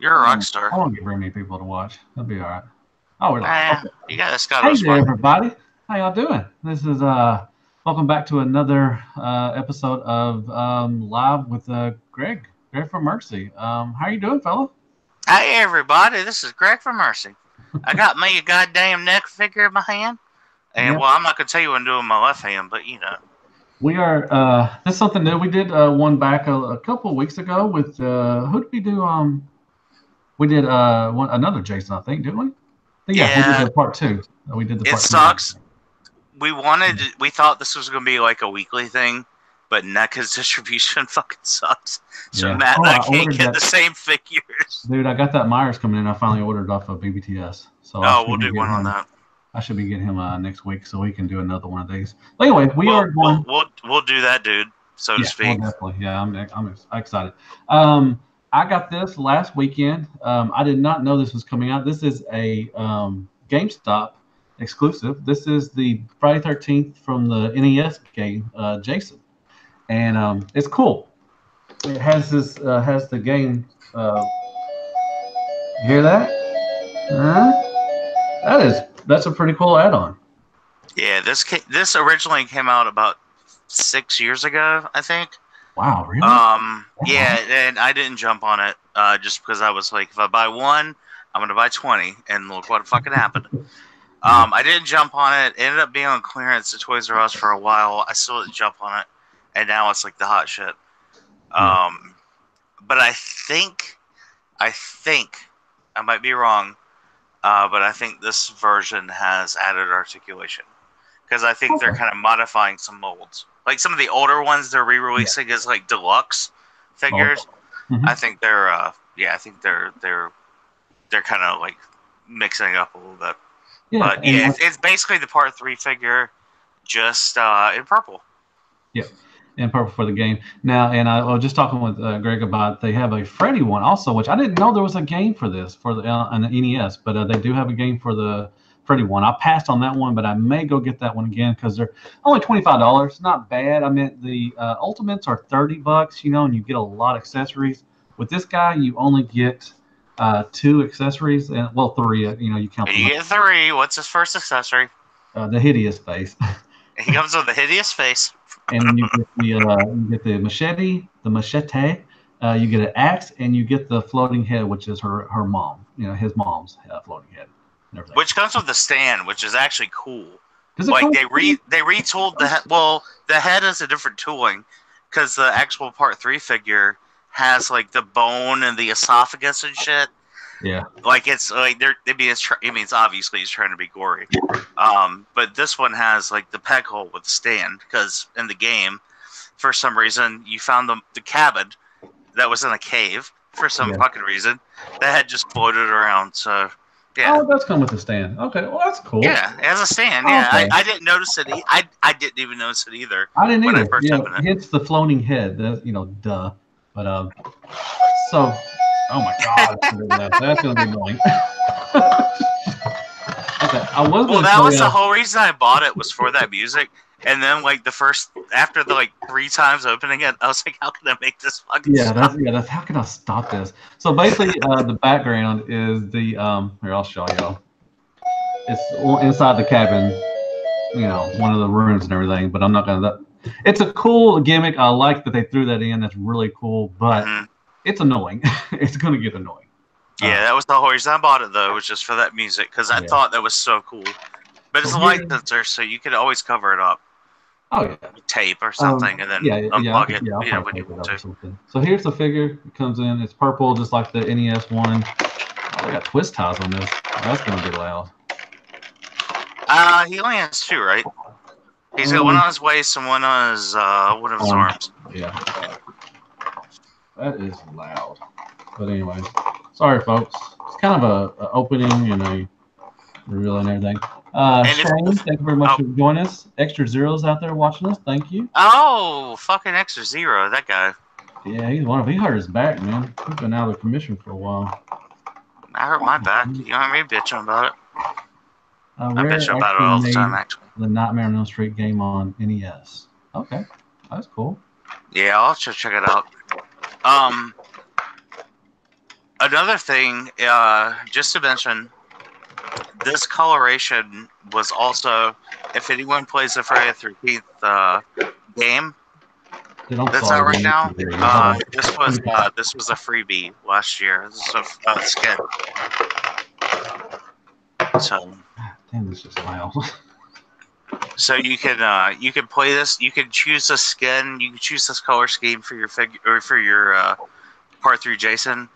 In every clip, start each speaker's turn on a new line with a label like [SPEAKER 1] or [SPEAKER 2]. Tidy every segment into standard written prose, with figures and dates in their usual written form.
[SPEAKER 1] You're a rock star.
[SPEAKER 2] I won't get very many people to watch. That'll be all right. Oh, we're live.
[SPEAKER 1] Eh,
[SPEAKER 2] Okay.
[SPEAKER 1] you got this got
[SPEAKER 2] Hey
[SPEAKER 1] us
[SPEAKER 2] there,
[SPEAKER 1] fun.
[SPEAKER 2] everybody. How y'all doing? This is welcome back to another episode of Live with Greg. Greg from Mercy. How you doing, fella?
[SPEAKER 1] Hey everybody, this is Greg from Mercy. I got me a goddamn neck figure in my hand. And
[SPEAKER 2] Yeah.
[SPEAKER 1] well, I'm not gonna tell you what I'm doing with my left hand, but you know.
[SPEAKER 2] We are. This is something new. We did one back a couple of weeks ago with who did we do? We did another Jason, I think, didn't we? Yeah, we did
[SPEAKER 1] Yeah,
[SPEAKER 2] the part two. We did the
[SPEAKER 1] it
[SPEAKER 2] part two.
[SPEAKER 1] sucks. We thought this was gonna be like a weekly thing, but NECA's distribution fucking sucks. So
[SPEAKER 2] Yeah.
[SPEAKER 1] Matt and I can't
[SPEAKER 2] ordered
[SPEAKER 1] get
[SPEAKER 2] that.
[SPEAKER 1] the same figures.
[SPEAKER 2] Dude, I got that Myers coming in. I finally ordered off of BBTS, so I
[SPEAKER 1] Oh,
[SPEAKER 2] should
[SPEAKER 1] we'll
[SPEAKER 2] be
[SPEAKER 1] do one
[SPEAKER 2] getting
[SPEAKER 1] on
[SPEAKER 2] him.
[SPEAKER 1] that.
[SPEAKER 2] I should be getting him next week, so we can do another one of these. But anyway, we
[SPEAKER 1] Well,
[SPEAKER 2] are going.
[SPEAKER 1] we'll do that, dude. So to
[SPEAKER 2] Yeah, well,
[SPEAKER 1] speak.
[SPEAKER 2] definitely. Yeah, I'm excited. I got this last weekend. I did not know this was coming out. This is a GameStop exclusive. This is the Friday 13th from the NES game, Jason, and it's cool. It has this has the game. You hear that? That's a pretty cool add-on.
[SPEAKER 1] Yeah, this originally came out about 6 years ago, I think.
[SPEAKER 2] Wow, really?
[SPEAKER 1] Yeah, and I didn't jump on it just because I was like, if I buy one, I'm gonna buy 20, and look what fucking happened. I didn't jump on it. It ended up being on clearance at Toys R Us for a while. I still didn't jump on it, and now it's like the hot shit. But I think I might be wrong, but I think this version has added articulation because I think they're kind of modifying some molds. Like some of the older ones they're re-releasing as like deluxe figures.
[SPEAKER 2] Mm-hmm.
[SPEAKER 1] I think they're they're kind of like mixing it up a little bit.
[SPEAKER 2] Yeah,
[SPEAKER 1] but yeah, it's basically the part 3 figure, just in purple.
[SPEAKER 2] Yeah, in purple for the game. Now, and I was just talking with Greg about they have a Freddy one also, which I didn't know there was a game for this for the on the NES, but they do have a game for the Freddy one. I passed on that one, but I may go get that one again because they're only $25. Not bad. I mean, the Ultimates are $30, and you get a lot of accessories. With this guy, you only get 2 accessories, and well, 3. You count.
[SPEAKER 1] You get 3. What's his first accessory?
[SPEAKER 2] The hideous face.
[SPEAKER 1] He comes with a hideous face.
[SPEAKER 2] And then you get the machete, you get an axe, and you get the floating head, which is her mom. His mom's floating head.
[SPEAKER 1] Which comes with the stand, which is actually cool.
[SPEAKER 2] Like
[SPEAKER 1] they retooled the head. Well, the head is a different tooling because the actual Part 3 figure has like the bone and the esophagus and shit.
[SPEAKER 2] Yeah.
[SPEAKER 1] Like it's like it's obviously he's trying to be gory. But this one has like the peg hole with the stand because in the game, for some reason, you found the cabin that was in a cave for some fucking reason that had just floated around. So. Yeah.
[SPEAKER 2] Oh, that's come with the stand. Okay, well that's cool.
[SPEAKER 1] Yeah, it has a stand. Yeah, okay. I didn't notice it. I didn't even notice it either.
[SPEAKER 2] I didn't either.
[SPEAKER 1] When I first opened it.
[SPEAKER 2] Hence the floating head. Duh. But so, oh my god, that's gonna be annoying. Okay,
[SPEAKER 1] that was the whole reason I bought it was for that music. And then, like after the 3 times opening it, I was like, "How can I make this fucking?" Stop?
[SPEAKER 2] That's how can I stop this? So basically, the background is the here I'll show y'all. It's inside the cabin, one of the rooms and everything. But I'm not gonna. It's a cool gimmick. I like that they threw that in. That's really cool. But it's annoying. It's gonna get annoying.
[SPEAKER 1] Yeah, that was the whole reason I bought it though. It was just for that music because I thought that was so cool. But it's a light sensor, so you could always cover it up.
[SPEAKER 2] Oh yeah,
[SPEAKER 1] with tape or something, and then unplug it. Yeah, when you want to.
[SPEAKER 2] So here's the figure. It comes in. It's purple, just like the NES one. Oh, they got twist ties on this. Oh, that's gonna be loud.
[SPEAKER 1] He only has 2, right? He's got one on his waist and one on his one of his arms.
[SPEAKER 2] Yeah. That is loud. But anyway, sorry folks. It's kind of a opening and a reveal and everything. Shane, thank you very much for joining us. Extra Zero's out there watching us. Thank you.
[SPEAKER 1] Oh, fucking Extra Zero, that guy.
[SPEAKER 2] Yeah, he hurt his back, man. He's been out of commission for a while.
[SPEAKER 1] I hurt my back. You want me bitching about it? I bitch about it all the time, actually.
[SPEAKER 2] The Nightmare on Elm Street game on NES. Okay, that's cool.
[SPEAKER 1] Yeah, I'll have to check it out. Another thing, just to mention, this coloration was also, if anyone plays the Friday the 13th game that's out right now, this was a freebie last year. This is a skin. So,
[SPEAKER 2] damn, this is loud.
[SPEAKER 1] So you can play this. You can choose a skin. You can choose this color scheme for your figure or for your part 3 Jason.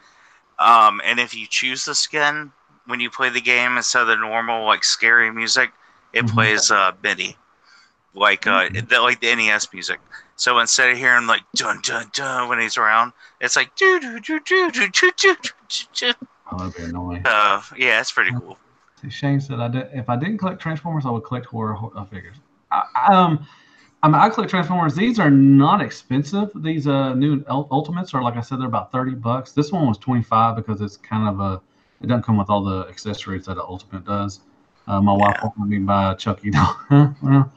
[SPEAKER 1] And if you choose the skin when you play the game instead of the normal like scary music, it plays MIDI, like the NES music. So instead of hearing like dun dun dun when he's around, it's like do do do do do do do do.
[SPEAKER 2] Oh, that'd be annoying.
[SPEAKER 1] Yeah, it's pretty cool.
[SPEAKER 2] Shane said, if I didn't collect Transformers, I would collect horror figures. I collect Transformers. These are not expensive. These new Ultimates are, like I said, they're about $30. This one was $25 because it's kind of it doesn't come with all the accessories that an Ultimate does. My wife wanted me to buy a Chucky doll. Well,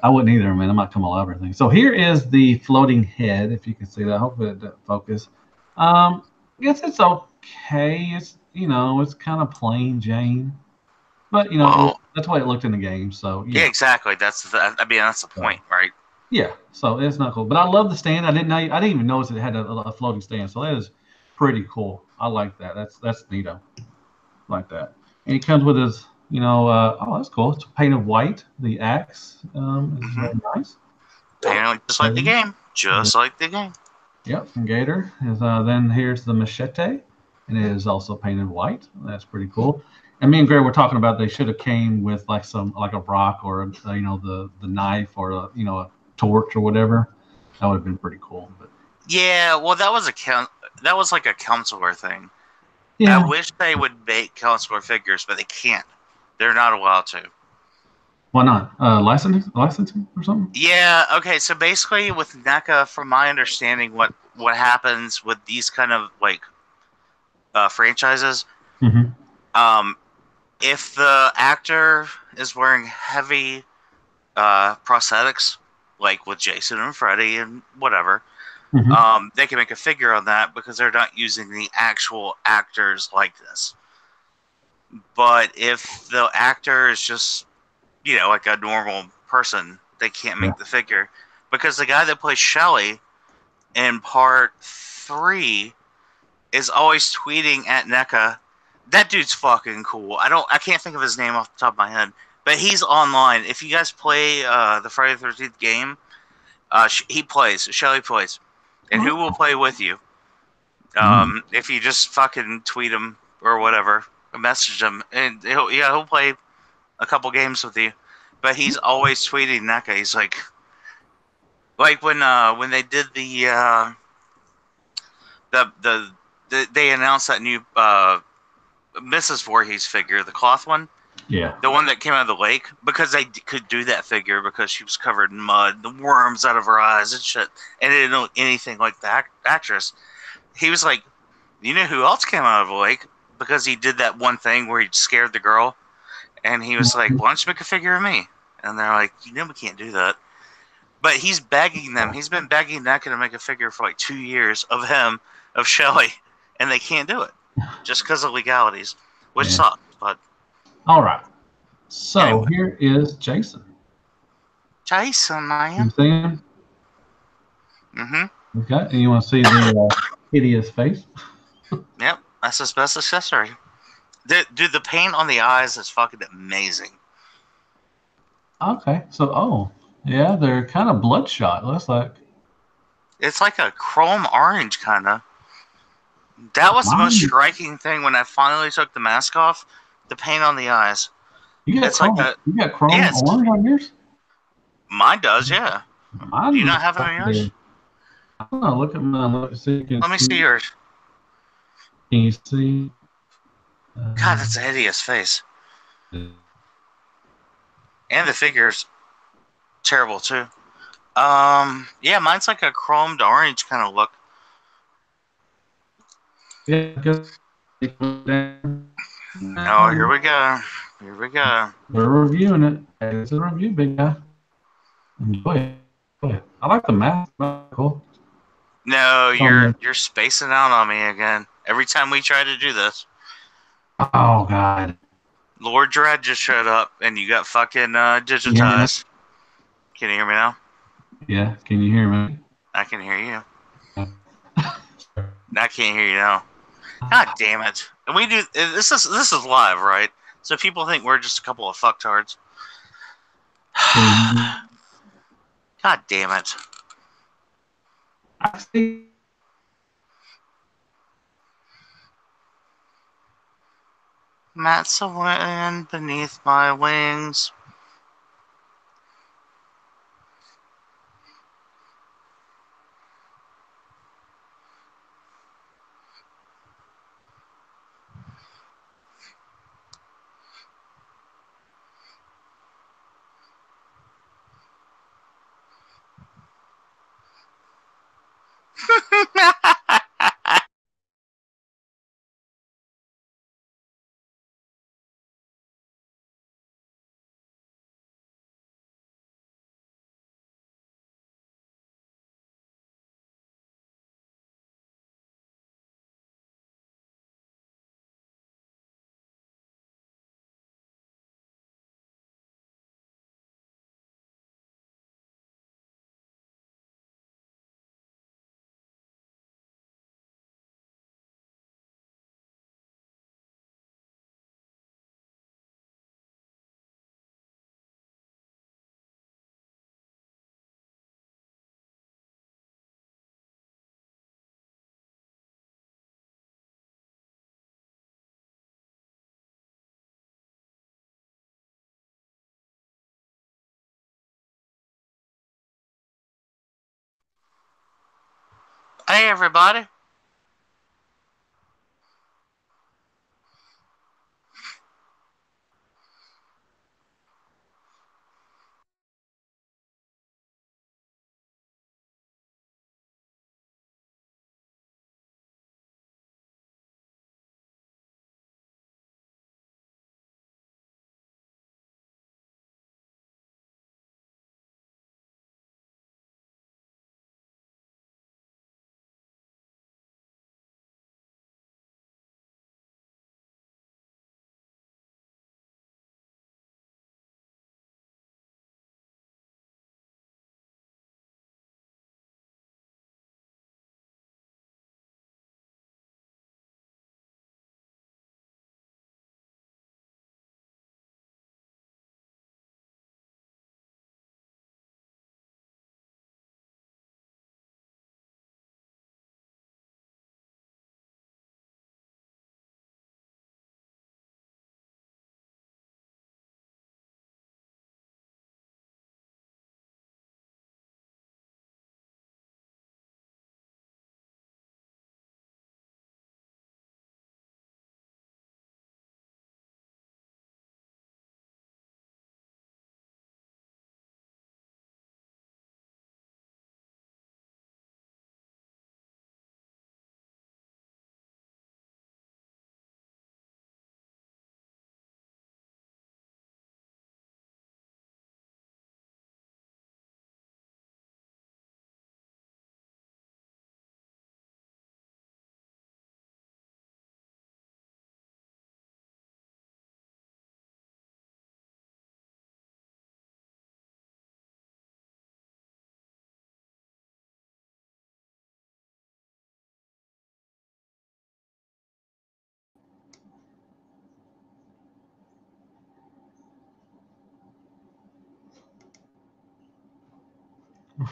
[SPEAKER 2] I wouldn't either, man. I might come all over everything. So here is the floating head, if you can see that. Hopefully it doesn't focus. I guess it's okay. It's, it's kind of plain Jane. But that's the way it looked in the game. So
[SPEAKER 1] yeah, exactly. That's the point, right?
[SPEAKER 2] Yeah. So it's not cool. But I love the stand. I didn't even notice it had a floating stand. So that is pretty cool. I like that. That's neato. Like that. And it comes with his, that's cool. It's painted white. The axe is very nice.
[SPEAKER 1] Painted just like the game. Just like the game.
[SPEAKER 2] Yep. And Gator is then here's the Machete, and it is also painted white. That's pretty cool. And me and Greg were talking about they should have came with like a rock or the knife or a torch or whatever. That would have been pretty cool. But
[SPEAKER 1] yeah, well, that was like a counselor thing.
[SPEAKER 2] Yeah.
[SPEAKER 1] I wish they would make counselor figures, but they can't. They're not allowed to.
[SPEAKER 2] Why not? Licensing or something?
[SPEAKER 1] Yeah. Okay. So basically, with NECA, from my understanding, what happens with these kind of like franchises, if the actor is wearing heavy prosthetics, like with Jason and Freddy and whatever, they can make a figure on that because they're not using the actual actors like this. But if the actor is just, like a normal person, they can't make the figure. Because the guy that plays Shelly in part 3 is always tweeting at NECA. That dude's fucking cool. I can't think of his name off the top of my head, but he's online. If you guys play the Friday the 13th game, Shelly plays, and who will play with you? If you just fucking tweet him or whatever, message him, and he'll play a couple games with you. But he's always tweeting NECA. He's like when they did the they announced that new Mrs. Voorhees figure, the cloth one.
[SPEAKER 2] Yeah.
[SPEAKER 1] The one that came out of the lake, because they could do that figure because she was covered in mud, the worms out of her eyes and shit, and they didn't know anything like the actress. He was like, you know who else came out of the lake? Because he did that one thing where he scared the girl, and he was like, why don't you make a figure of me? And they're like, we can't do that. But he's begging them. He's been begging NECA to make a figure for like 2 years of him, of Shelly, and they can't do it. Just because of legalities, which sucks. But
[SPEAKER 2] all right, so anyway. Here is Jason.
[SPEAKER 1] Jason, man.
[SPEAKER 2] You see him? Okay, and you want to see the hideous face?
[SPEAKER 1] Yep, that's his best accessory. Dude, the paint on the eyes is fucking amazing.
[SPEAKER 2] Okay, so yeah, they're kind of bloodshot. Looks like
[SPEAKER 1] it's like a chrome orange kind of. That was the most striking thing when I finally took the mask off. The paint on the eyes.
[SPEAKER 2] You got chrome orange on yours?
[SPEAKER 1] Mine does, yeah.
[SPEAKER 2] Mine
[SPEAKER 1] do you not have it on yours?
[SPEAKER 2] I don't know. Look at mine. Let
[SPEAKER 1] me see yours.
[SPEAKER 2] Can you see?
[SPEAKER 1] God, that's a hideous face. And the figure's terrible too. Yeah, mine's like a chromed orange kind of look.
[SPEAKER 2] Yeah.
[SPEAKER 1] Oh, here we go.
[SPEAKER 2] We're reviewing it. It's a review, big guy. Enjoy it. I like the mask. Cool.
[SPEAKER 1] No, you're spacing out on me again. Every time we try to do this.
[SPEAKER 2] Oh, God.
[SPEAKER 1] Lord Dread just showed up, and you got fucking digitized. Can you hear me now?
[SPEAKER 2] Yeah, can you hear me?
[SPEAKER 1] I can hear you. I can't hear you now. God damn it! And we do this is live, right? So people think we're just a couple of fucktards. God damn it!
[SPEAKER 2] I see.
[SPEAKER 1] Matt's a wind beneath my wings. Hey, everybody.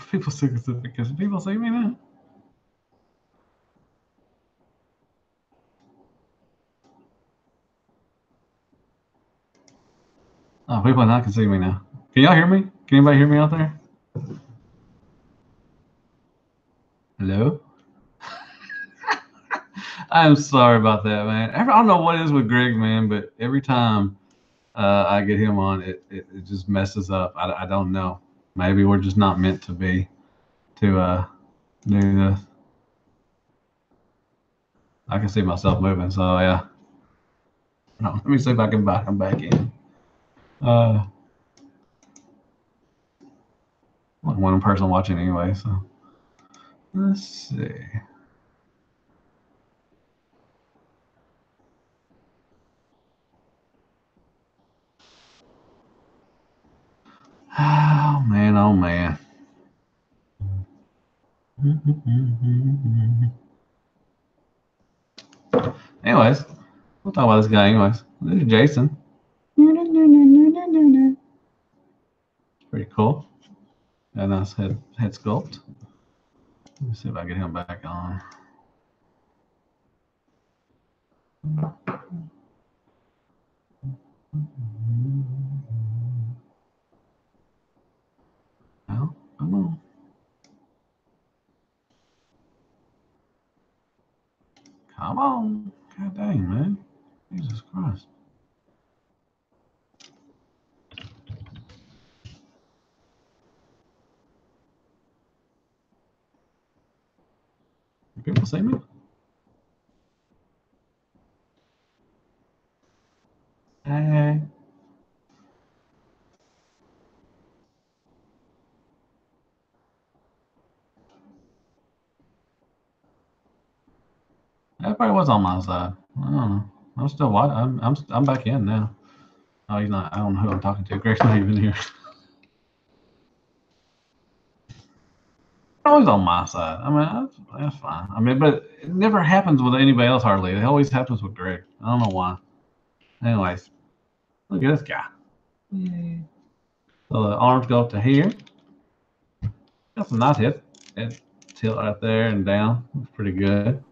[SPEAKER 2] People see because people see me now. Oh, people now can see me now. Can y'all hear me? Can anybody hear me out there? Hello? I'm sorry about that, man. I don't know what it is with Greg, man, but every time I get him on, it just messes up. I don't know. Maybe we're just not meant to be to do this. I can see myself moving, so yeah. No, let me see if I can come back in. One person watching anyway, so let's see. Anyways, we'll talk about this guy anyways. This is Jason. Pretty cool. Got a nice head sculpt. Let me see if I get him back on. Well, come on. Come on. God dang, man. Jesus Christ. Can people see me? Hey. Everybody was on my side. I don't know. I'm still watching. I'm back in now. Oh, he's not. I don't know who I'm talking to. Greg's not even here. Always on my side. I mean, that's fine. I mean, but it never happens with anybody else hardly. It always happens with Greg. I don't know why. Anyways, look at this guy. Yay. So the arms go up to here. That's a nice hit. And tilt right there and down. That's pretty good.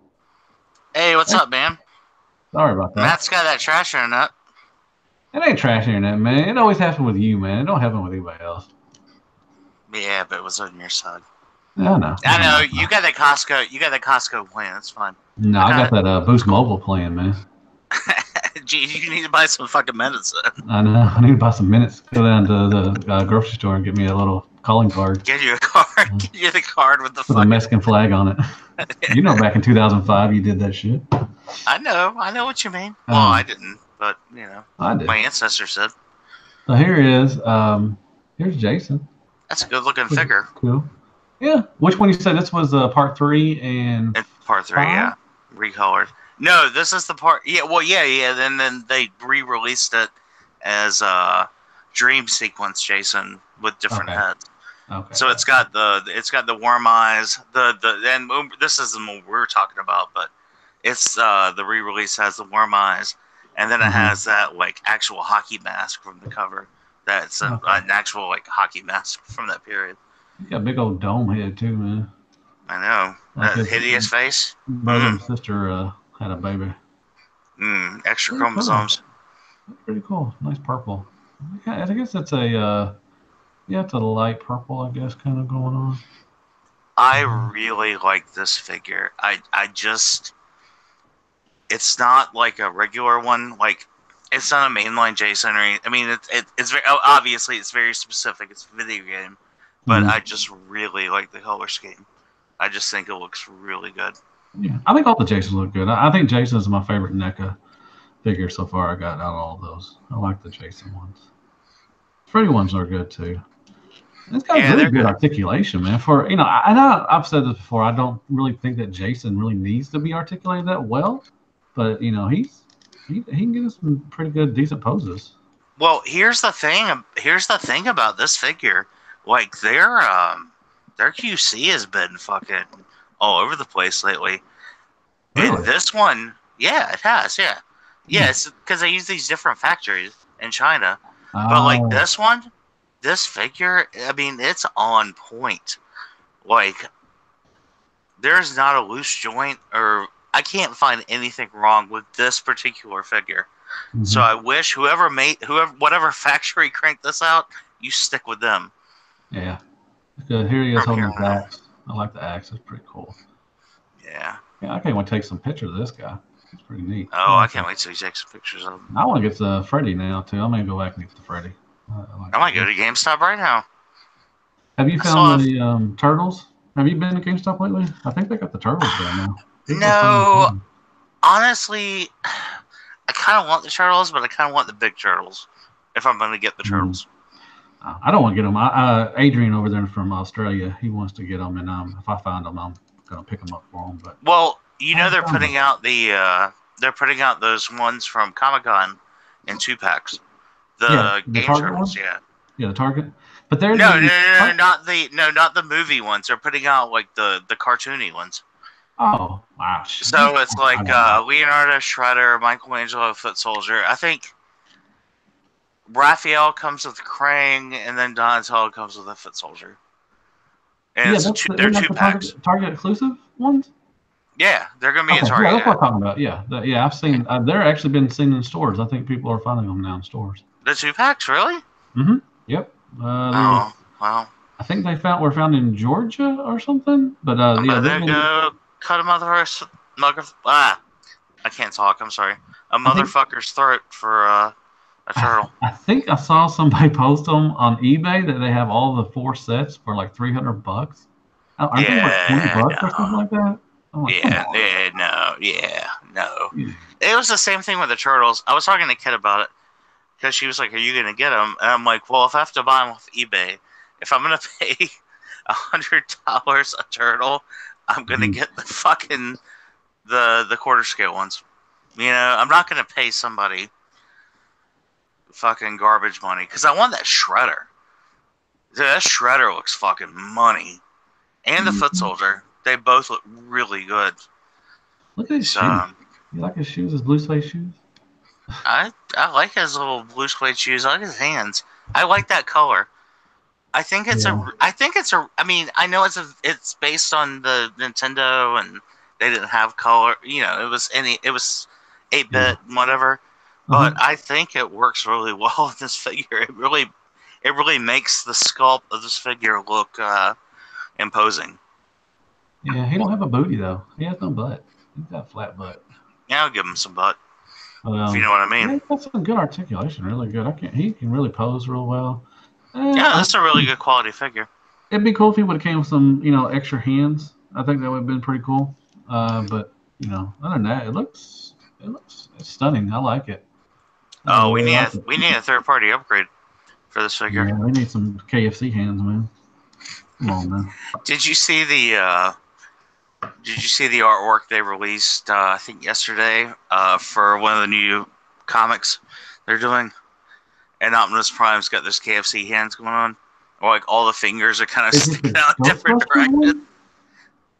[SPEAKER 1] Hey, what's up, man?
[SPEAKER 2] Sorry about that.
[SPEAKER 1] Matt's got that trash internet.
[SPEAKER 2] It ain't trash internet, man. It always happens with you, man. It don't happen with anybody else.
[SPEAKER 1] Yeah, but it was on your side.
[SPEAKER 2] Yeah, I know.
[SPEAKER 1] I know. You got that Costco. You got that Costco plan. That's fine.
[SPEAKER 2] No, I got that Boost Mobile plan, man.
[SPEAKER 1] Gee, you need to buy some fucking medicine.
[SPEAKER 2] I know. I need to buy some minutes. Go down to the grocery store and get me a little calling card.
[SPEAKER 1] Get you a card. Get you the card with the
[SPEAKER 2] Mexican flag on it. You know, back in 2005, you did that shit.
[SPEAKER 1] I know what you mean. Well, I didn't, but you know,
[SPEAKER 2] I did.
[SPEAKER 1] My ancestors said.
[SPEAKER 2] So here is. Here's Jason.
[SPEAKER 1] That's a good-looking figure.
[SPEAKER 2] Cool. Yeah. Which one you said this was part 3 and
[SPEAKER 1] part 3?
[SPEAKER 2] 5?
[SPEAKER 1] Yeah, recolored. No, this is the part. Yeah, well, yeah. Then they re-released it as a dream sequence, Jason, with different heads.
[SPEAKER 2] Okay.
[SPEAKER 1] So it's got the worm eyes. And this isn't what we're talking about, but it's the re-release has the worm eyes, and then it has that like actual hockey mask from the cover. That's an actual like hockey mask from that period.
[SPEAKER 2] You got a big old dome head too, man.
[SPEAKER 1] I know.
[SPEAKER 2] Like
[SPEAKER 1] that hideous face.
[SPEAKER 2] Brother and sister had a baby.
[SPEAKER 1] Extra chromosomes.
[SPEAKER 2] That's pretty cool. Nice purple. Yeah, I guess that's a it's a light purple, I guess, kind of going on.
[SPEAKER 1] I really like this figure. I just, it's not like a regular one. Like, it's not a mainline Jason or anything. I mean, it's very, obviously it's very specific. It's a video game, but I just really like the color scheme. I just think it looks really good.
[SPEAKER 2] Yeah, I think all the Jasons look good. I think Jason is my favorite NECA figure so far. I got out all those. I like the Jason ones. Freddy ones are good too. It's got really good articulation, man. For I've said this before. I don't really think that Jason really needs to be articulated that well, but he can get us some pretty good, decent poses.
[SPEAKER 1] Well, here's the thing. Here's the thing about this figure. Like their QC has been fucking all over the place lately.
[SPEAKER 2] Really?
[SPEAKER 1] And this one, yeah, it has. Yeah, it's because they use these different factories in China. But like this figure, I mean, it's on point. Like, there's not a loose joint, or I can't find anything wrong with this particular figure. So I wish whatever factory cranked this out, you stick with them.
[SPEAKER 2] Yeah. Good. Here he is holding the axe. I like the axe. It's pretty cool.
[SPEAKER 1] Yeah.
[SPEAKER 2] Yeah, I can't wait to take some pictures of this guy. It's pretty neat.
[SPEAKER 1] Oh, I can't wait to take some pictures of him.
[SPEAKER 2] I want to get the Freddy now, too. I'm going to go back and get the Freddy.
[SPEAKER 1] I might go to GameStop right now.
[SPEAKER 2] Have you found the turtles? Have you been to GameStop lately? I think they got the turtles there now.
[SPEAKER 1] No. Honestly, I kind of want the turtles, but I kind of want the big turtles if I'm going to get the turtles.
[SPEAKER 2] I don't want to get them. Adrian over there from Australia, he wants to get them, and if I find them, I'm going to pick them up for him. But
[SPEAKER 1] they're putting out those ones from Comic-Con in 2-packs. The game turtles,
[SPEAKER 2] yeah, the Target. But there's
[SPEAKER 1] not the movie ones. They're putting out like the cartoony ones.
[SPEAKER 2] Oh wow!
[SPEAKER 1] So it's like Leonardo, Shredder, Michelangelo, Foot Soldier. I think Raphael comes with Krang, and then Donatello comes with a Foot Soldier. And they're two packs.
[SPEAKER 2] Target exclusive ones.
[SPEAKER 1] Yeah, they're gonna be in Target.
[SPEAKER 2] Yeah, that's what I'm talking about. Yeah, I've seen. They're actually been seen in stores. I think people are finding them now in stores.
[SPEAKER 1] The 2 packs, really?
[SPEAKER 2] Mm-hmm. Yep.
[SPEAKER 1] Oh, wow.
[SPEAKER 2] I think were found in Georgia or something. But
[SPEAKER 1] go cut a I can't talk. I'm sorry. A motherfucker's throat for a turtle.
[SPEAKER 2] I think I saw somebody post them on eBay that they have all the 4 sets for like $300. Aren't they like $20 or something like that? Like,
[SPEAKER 1] no. It was the same thing with the turtles. I was talking to Kit about it because she was like, "Are you gonna get them?" And I'm like, "Well, if I have to buy them off eBay, if I'm gonna pay $100 a turtle, I'm gonna get the fucking the quarter scale ones. You know, I'm not gonna pay somebody fucking garbage money because I want that Shredder. Dude, that Shredder looks fucking money, and the Foot Soldier. They both look really good.
[SPEAKER 2] Look at his shoes. You like his shoes? His blue suede shoes?
[SPEAKER 1] I like his little blue suede shoes. I like his hands. I like that color. I think it's I mean, I know it's based on the Nintendo and they didn't have color. You know, it was 8-bit and whatever. But I think it works really well in this figure. It really makes the sculpt of this figure look imposing.
[SPEAKER 2] Yeah, he don't have a booty though. He has no butt. He's got a flat butt.
[SPEAKER 1] Yeah, I'll give him some butt. If you know what I mean.
[SPEAKER 2] Yeah, that's some good articulation. Really good. He can really pose real well.
[SPEAKER 1] Yeah, that's a really good quality figure.
[SPEAKER 2] It'd be cool if he would have came with some, extra hands. I think that would have been pretty cool. But other than that, it's stunning. I like it.
[SPEAKER 1] We need a third-party upgrade for this figure.
[SPEAKER 2] Yeah, we need some KFC hands, man. Come on, man.
[SPEAKER 1] Did you see the artwork they released? I think yesterday for one of the new comics they're doing, and Optimus Prime's got those KFC hands going on, or like all the fingers are kind of sticking out different directions.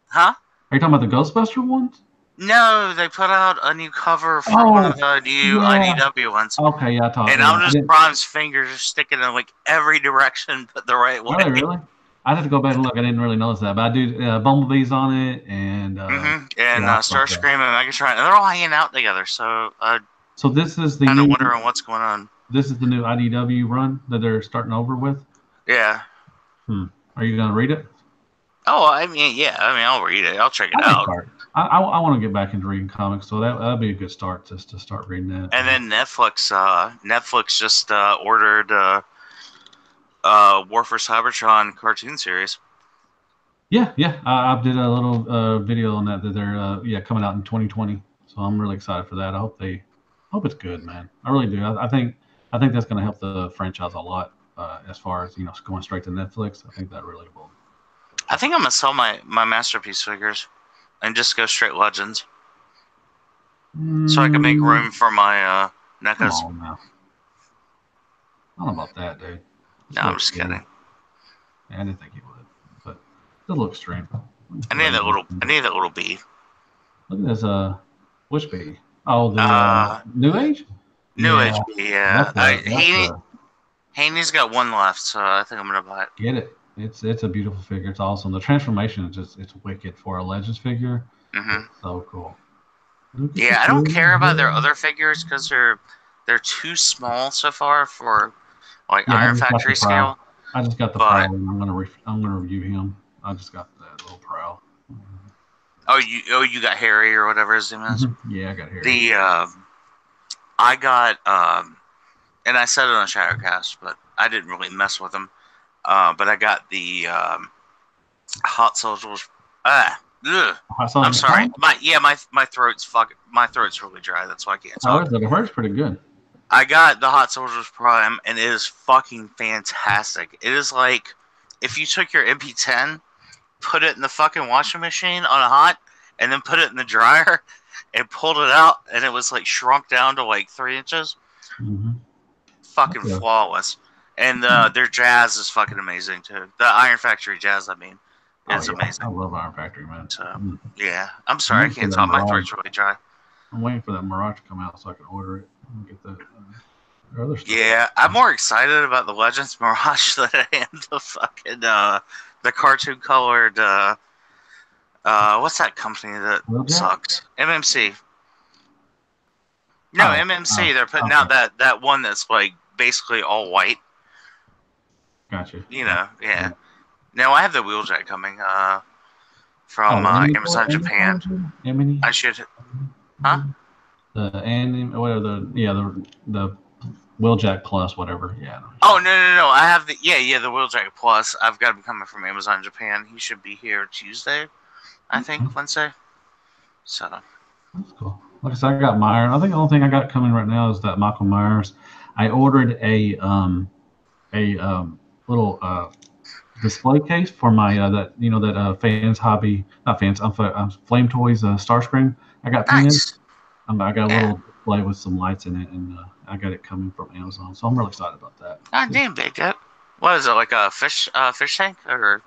[SPEAKER 1] Huh?
[SPEAKER 2] Are you talking about the Ghostbuster ones?
[SPEAKER 1] No, they put out a new cover for one of the new IDW ones.
[SPEAKER 2] Okay, yeah, I talked.
[SPEAKER 1] And Optimus Prime's fingers are sticking in like every direction, but the right way.
[SPEAKER 2] Really? I have to go back and look. I didn't really notice that, but I do. Bumblebee's on it, and
[SPEAKER 1] Starscream and Megatron, and they're all hanging out together. So
[SPEAKER 2] this is the
[SPEAKER 1] kind of wondering what's going on.
[SPEAKER 2] This is the new IDW run that they're starting over with.
[SPEAKER 1] Yeah.
[SPEAKER 2] Are you gonna read it?
[SPEAKER 1] Oh, I mean, yeah. I mean, I'll read it. I'll check it out.
[SPEAKER 2] I want to get back into reading comics, so that'd be a good start just to start reading that.
[SPEAKER 1] And then Netflix just ordered War for Cybertron cartoon series.
[SPEAKER 2] Yeah. I did a little video on that they're coming out in 2020. So I'm really excited for that. I hope it's good, man. I really do. I think that's going to help the franchise a lot as far as going straight to Netflix. I think that really will.
[SPEAKER 1] I think I'm gonna sell my Masterpiece figures and just go straight Legends, so I can make room for my NECAs.
[SPEAKER 2] Come on now. I don't know about that, dude.
[SPEAKER 1] No, I'm just kidding.
[SPEAKER 2] Yeah, I didn't think you would, but it looks strange.
[SPEAKER 1] I need that little bee.
[SPEAKER 2] Look at this. Which bee? Oh, the New Age.
[SPEAKER 1] New Age bee. Yeah. Haney's got one left, so I think I'm gonna buy it.
[SPEAKER 2] Get it. It's a beautiful figure. It's awesome. The transformation is it's wicked for a Legends figure. It's so cool.
[SPEAKER 1] Yeah, I don't care about their other figures because they're too small so far for like Iron Factory scale.
[SPEAKER 2] I just got the Prowl. I'm gonna review him. I just got that little Prowl.
[SPEAKER 1] Oh, you got Harry or whatever his name is.
[SPEAKER 2] Yeah, I got Harry.
[SPEAKER 1] I got and I said it on Shattercast, but I didn't really mess with him. But I got the Hot Soldiers. I'm sorry. My throat's really dry. That's why I can't talk.
[SPEAKER 2] The hurt's pretty good.
[SPEAKER 1] I got the Hot Soldiers Prime, and it is fucking fantastic. It is like if you took your MP10, put it in the fucking washing machine on a hot, and then put it in the dryer, and pulled it out, and it was like shrunk down to like 3 inches. Fucking flawless. And their jazz is fucking amazing too. The Iron Factory jazz, I mean, is amazing.
[SPEAKER 2] I love Iron Factory, man.
[SPEAKER 1] So yeah, I'm sorry, I can't talk. My throat's really dry.
[SPEAKER 2] I'm waiting for that Mirage to come out so I can order it and get the other stuff.
[SPEAKER 1] Yeah, I'm more excited about the Legends Mirage than I am the fucking the cartoon colored what's that company that sucks? MMC. No, MMC. They're putting out that one that's like basically all white.
[SPEAKER 2] Gotcha.
[SPEAKER 1] You know, yeah. Now I have the Wheeljack coming from Amazon Japan. I should, huh?
[SPEAKER 2] The Wheeljack Plus, whatever. Yeah.
[SPEAKER 1] Oh no! I have the the Wheeljack Plus. I've got him coming from Amazon Japan. He should be here Tuesday, I think, Wednesday. So
[SPEAKER 2] that's cool. Like I said, I got Myers. I think the only thing I got coming right now is that Michael Myers. I ordered a little display case for my fans hobby, not fans, Flame Toys Starscream. I got painted.
[SPEAKER 1] Nice.
[SPEAKER 2] I got a little display with some lights in it, and I got it coming from Amazon, so I'm really excited about that.
[SPEAKER 1] God damn, big that. What is it, like a fish tank or?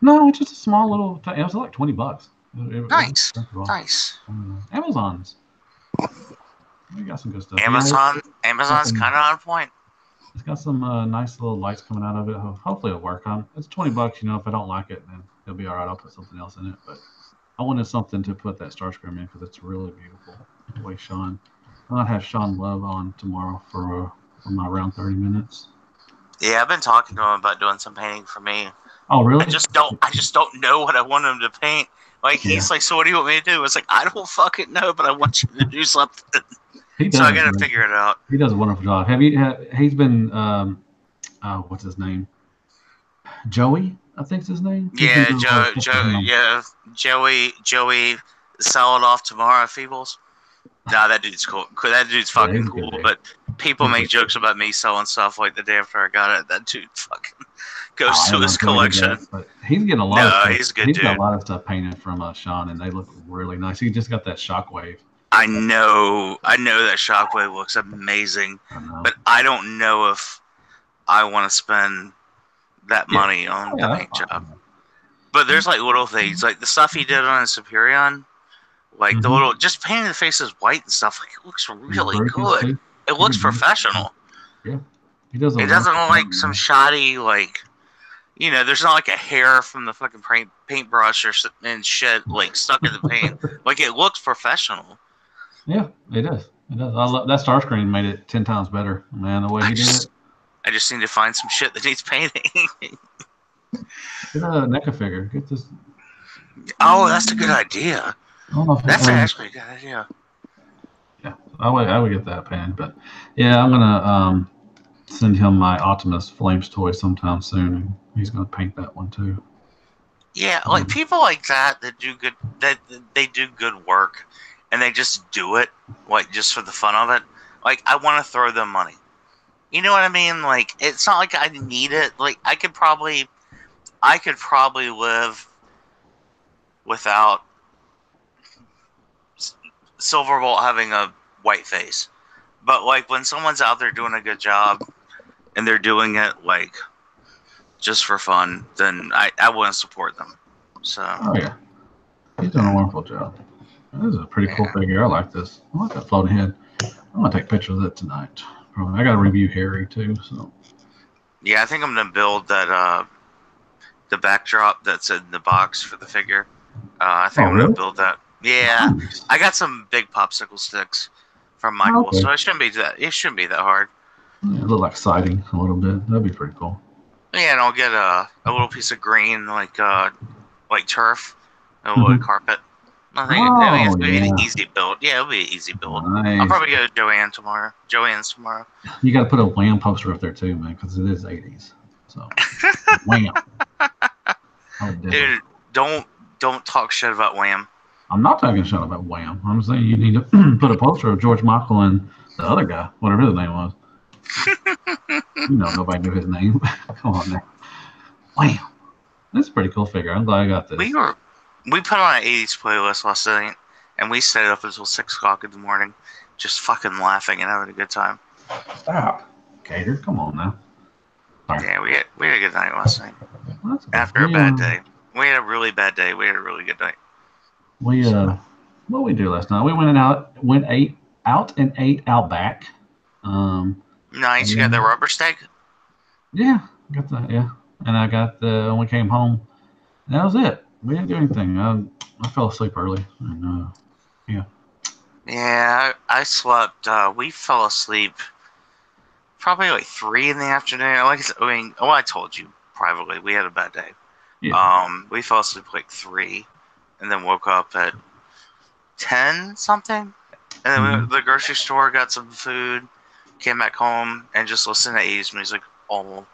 [SPEAKER 2] No, it's just a small little. It was like $20.
[SPEAKER 1] Nice.
[SPEAKER 2] Amazon's. We got some good stuff.
[SPEAKER 1] Amazon's kind of on point.
[SPEAKER 2] It's got some nice little lights coming out of it. Hopefully it'll work on. It's $20. If I don't like it, then it'll be all right. I'll put something else in it. But I wanted something to put that Starscream in because it's really beautiful. The way Sean. I might have Sean Love on tomorrow for my around 30 minutes.
[SPEAKER 1] Yeah, I've been talking to him about doing some painting for me.
[SPEAKER 2] Oh, really?
[SPEAKER 1] I just don't know what I want him to paint. Like he's like, so what do you want me to do? It's like I don't fucking know, but I want you to do something. So I gotta figure it out.
[SPEAKER 2] He does a wonderful job. He's been what's his name? Joey, I think's his name.
[SPEAKER 1] Yeah, Joey, sell it off tomorrow, Feebles. Nah, that dude's cool. That dude's fucking cool. But people make jokes about me selling stuff like the day after I got it. That dude fucking goes to his collection.
[SPEAKER 2] But he's getting a lot of stuff.
[SPEAKER 1] He's a good dude.
[SPEAKER 2] He's got a lot of stuff painted from Sean, and they look really nice. He just got that Shockwave.
[SPEAKER 1] I know that Shockwave looks amazing, but I don't know if I want to spend that money on the paint job. But there's like little things, like the stuff he did on his Superion, like the little, just painting the faces white and stuff. Like it looks really good. It looks professional.
[SPEAKER 2] Yeah, he does.
[SPEAKER 1] It doesn't look like some shoddy, like, there's not like a hair from the fucking paintbrush and shit like stuck in the paint. Like it looks professional.
[SPEAKER 2] Yeah, it does. It does. I love that Starscream. Made it 10 times better, man. The way he did it.
[SPEAKER 1] I just need to find some shit that needs painting.
[SPEAKER 2] Get a NECA figure. Get this.
[SPEAKER 1] Oh, that's a good idea. That's actually a good idea.
[SPEAKER 2] Yeah, I would get that painted, but yeah, I'm gonna send him my Optimus Flames toy sometime soon, and he's gonna paint that one too.
[SPEAKER 1] Yeah, like people like that do good. That they do good work. And they just do it, like, just for the fun of it. Like, I want to throw them money. You know what I mean? Like, it's not like I need it. Like, I could probably live without Silverbolt having a white face. But, like, when someone's out there doing a good job, and they're doing it, like, just for fun, then I want to support them. So.
[SPEAKER 2] Oh, yeah. He's doing a wonderful job. This is a pretty cool figure. I like this. I like that floating head. I'm gonna take pictures of it tonight. I gotta review Harry too. So.
[SPEAKER 1] Yeah, I think I'm gonna build that the backdrop that's in the box for the figure. I think I'm gonna build that. Yeah, nice. I got some big popsicle sticks from Michael, so it shouldn't be that hard.
[SPEAKER 2] Yeah, it look like siding a little bit. That'd be pretty cool.
[SPEAKER 1] Yeah, and I'll get a little piece of green like turf, a little carpet. I think it'll be an easy build. Yeah, it'll be an easy build. Nice. I'll probably go to Joanne's tomorrow.
[SPEAKER 2] You got to put a Wham poster up there too, man, because it is 80s. So Wham.
[SPEAKER 1] Dude, don't talk shit about Wham.
[SPEAKER 2] I'm not talking shit about Wham. I'm saying you need to put a poster of George Michael and the other guy, whatever his name was. Nobody knew his name. Come on now. Wham. That's a pretty cool figure. I'm glad I got this.
[SPEAKER 1] We put on an 80s playlist last night, and we stayed up until 6 o'clock in the morning, just fucking laughing and having a good time.
[SPEAKER 2] Stop, Gator. Come on now. Sorry.
[SPEAKER 1] Yeah, we had a good night last night.
[SPEAKER 2] That's good.
[SPEAKER 1] After a bad day. We had a really bad day. We had a really good night.
[SPEAKER 2] We what did we do last night? We went out and ate out back.
[SPEAKER 1] Nice. You got
[SPEAKER 2] then,
[SPEAKER 1] the rubber steak?
[SPEAKER 2] yeah, got the and I got the when we came home. That was it. We didn't do anything. I fell asleep early. And, yeah.
[SPEAKER 1] Yeah, I slept. We fell asleep probably like 3 in the afternoon. I told you privately we had a bad day.
[SPEAKER 2] Yeah.
[SPEAKER 1] We fell asleep like 3, and then woke up at 10 something, and then we went to the grocery store, got some food, came back home, and just listened to 80s music all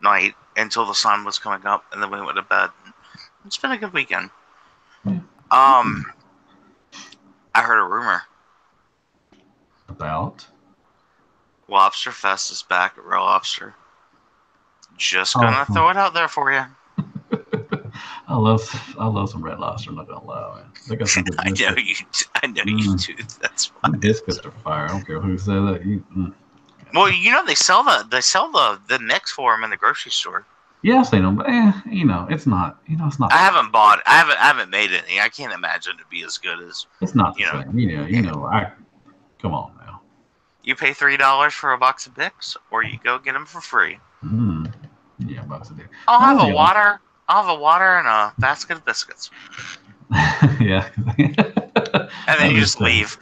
[SPEAKER 1] night until the sun was coming up, and then we went to bed. It's been a good weekend.
[SPEAKER 2] Yeah.
[SPEAKER 1] I heard a rumor.
[SPEAKER 2] About
[SPEAKER 1] Lobster Fest is back at Real Lobster. Just gonna throw it out there for you.
[SPEAKER 2] I love some Red Lobster. I'm not gonna lie, man. They got some good biscuits.
[SPEAKER 1] I know you do. That's why.
[SPEAKER 2] Biscuits are fire. I don't care who said that.
[SPEAKER 1] Well, they sell the mix for them in the grocery store.
[SPEAKER 2] Yeah, I've seen them, but it's not. It's not.
[SPEAKER 1] I haven't made any. I can't imagine it be as good as.
[SPEAKER 2] It's not the same. Come on now.
[SPEAKER 1] You pay $3 for a box of Bix, or you go get them for free.
[SPEAKER 2] Yeah, box of Bix.
[SPEAKER 1] I'll have a water. I'll have a water and a basket of biscuits.
[SPEAKER 2] Yeah.
[SPEAKER 1] And then you just leave.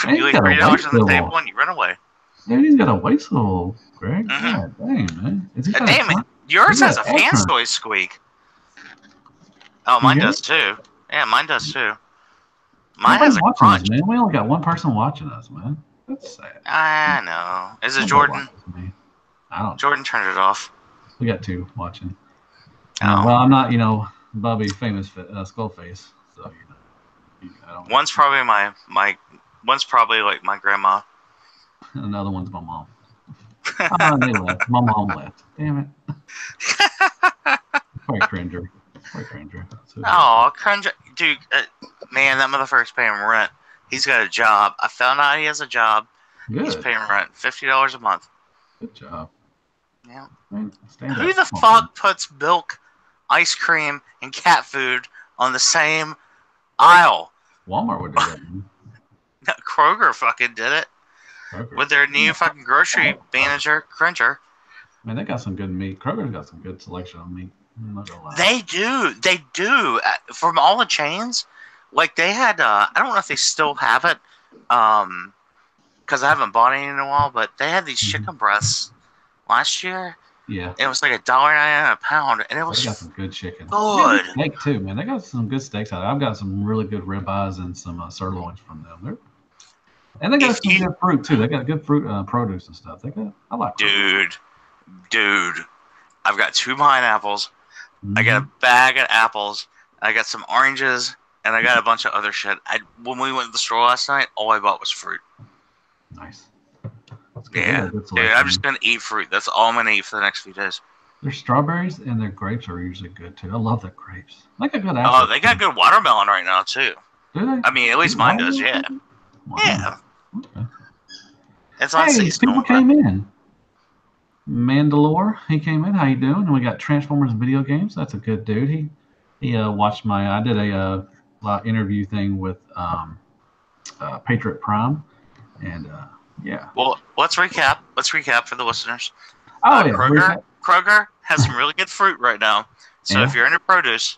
[SPEAKER 1] You leave $3 on the table and you run away.
[SPEAKER 2] Yeah, he's got a whistle, Greg. God dang, man.
[SPEAKER 1] Damn it. Yours has a fan noise squeak. Oh, mine does too. Yeah, mine does too. Mine has a crunch.
[SPEAKER 2] Man. We only got one person watching us, man. That's sad.
[SPEAKER 1] I know. Is it Jordan?
[SPEAKER 2] I don't know.
[SPEAKER 1] Jordan turned it off.
[SPEAKER 2] We got 2 watching.
[SPEAKER 1] Oh.
[SPEAKER 2] Well, I'm not, Bubby famous skull face. So I don't.
[SPEAKER 1] One's probably one's probably like my grandma.
[SPEAKER 2] Another one's my mom. They left. My mom left. Damn it. Quite cringer.
[SPEAKER 1] Oh, cringer. Dude, man, that motherfucker's paying rent. He's got a job. I found out he has a job.
[SPEAKER 2] Good.
[SPEAKER 1] He's paying rent. $50 a month.
[SPEAKER 2] Good job.
[SPEAKER 1] Yeah.
[SPEAKER 2] Who
[SPEAKER 1] the fuck puts milk, ice cream, and cat food on the same aisle?
[SPEAKER 2] Walmart would do that.
[SPEAKER 1] Kroger fucking did it. With their new fucking grocery manager, Cringer.
[SPEAKER 2] Man, they got some good meat. Kroger's got some good selection of meat. I'm not gonna lie.
[SPEAKER 1] They do. From all the chains, like they had, I don't know if they still have it, because I haven't bought any in a while, but they had these chicken breasts last year.
[SPEAKER 2] Yeah.
[SPEAKER 1] It was like $1.99 a pound, and it was.
[SPEAKER 2] They got some good chicken.
[SPEAKER 1] Good.
[SPEAKER 2] Steak too, man. They got some good steaks out there. I've got some really good ribeyes and some sirloins from them. And they got some good fruit too. They got good fruit, produce and stuff. I like.
[SPEAKER 1] Dude, I've got 2 pineapples. I got a bag of apples. I got some oranges, and I got a bunch of other shit. When we went to the store last night, all I bought was fruit.
[SPEAKER 2] Nice.
[SPEAKER 1] Yeah, dude, I'm just gonna eat fruit. That's all I'm gonna eat for the next few days.
[SPEAKER 2] Their strawberries and their grapes are usually good too. I love their grapes. Like a good apple.
[SPEAKER 1] Oh, they got good watermelon right now too.
[SPEAKER 2] Do they?
[SPEAKER 1] I mean, at least mine does. Yeah.
[SPEAKER 2] Wow.
[SPEAKER 1] Yeah.
[SPEAKER 2] Okay.
[SPEAKER 1] It's on season.
[SPEAKER 2] People came in. Mandalore, he came in. How you doing? And we got Transformers video games. That's a good dude. He watched I did a interview thing with Patriot Prime, and yeah.
[SPEAKER 1] Well, let's recap. Let's recap for the listeners.
[SPEAKER 2] Oh yeah.
[SPEAKER 1] Kroger has some really good fruit right now. So if you're into produce,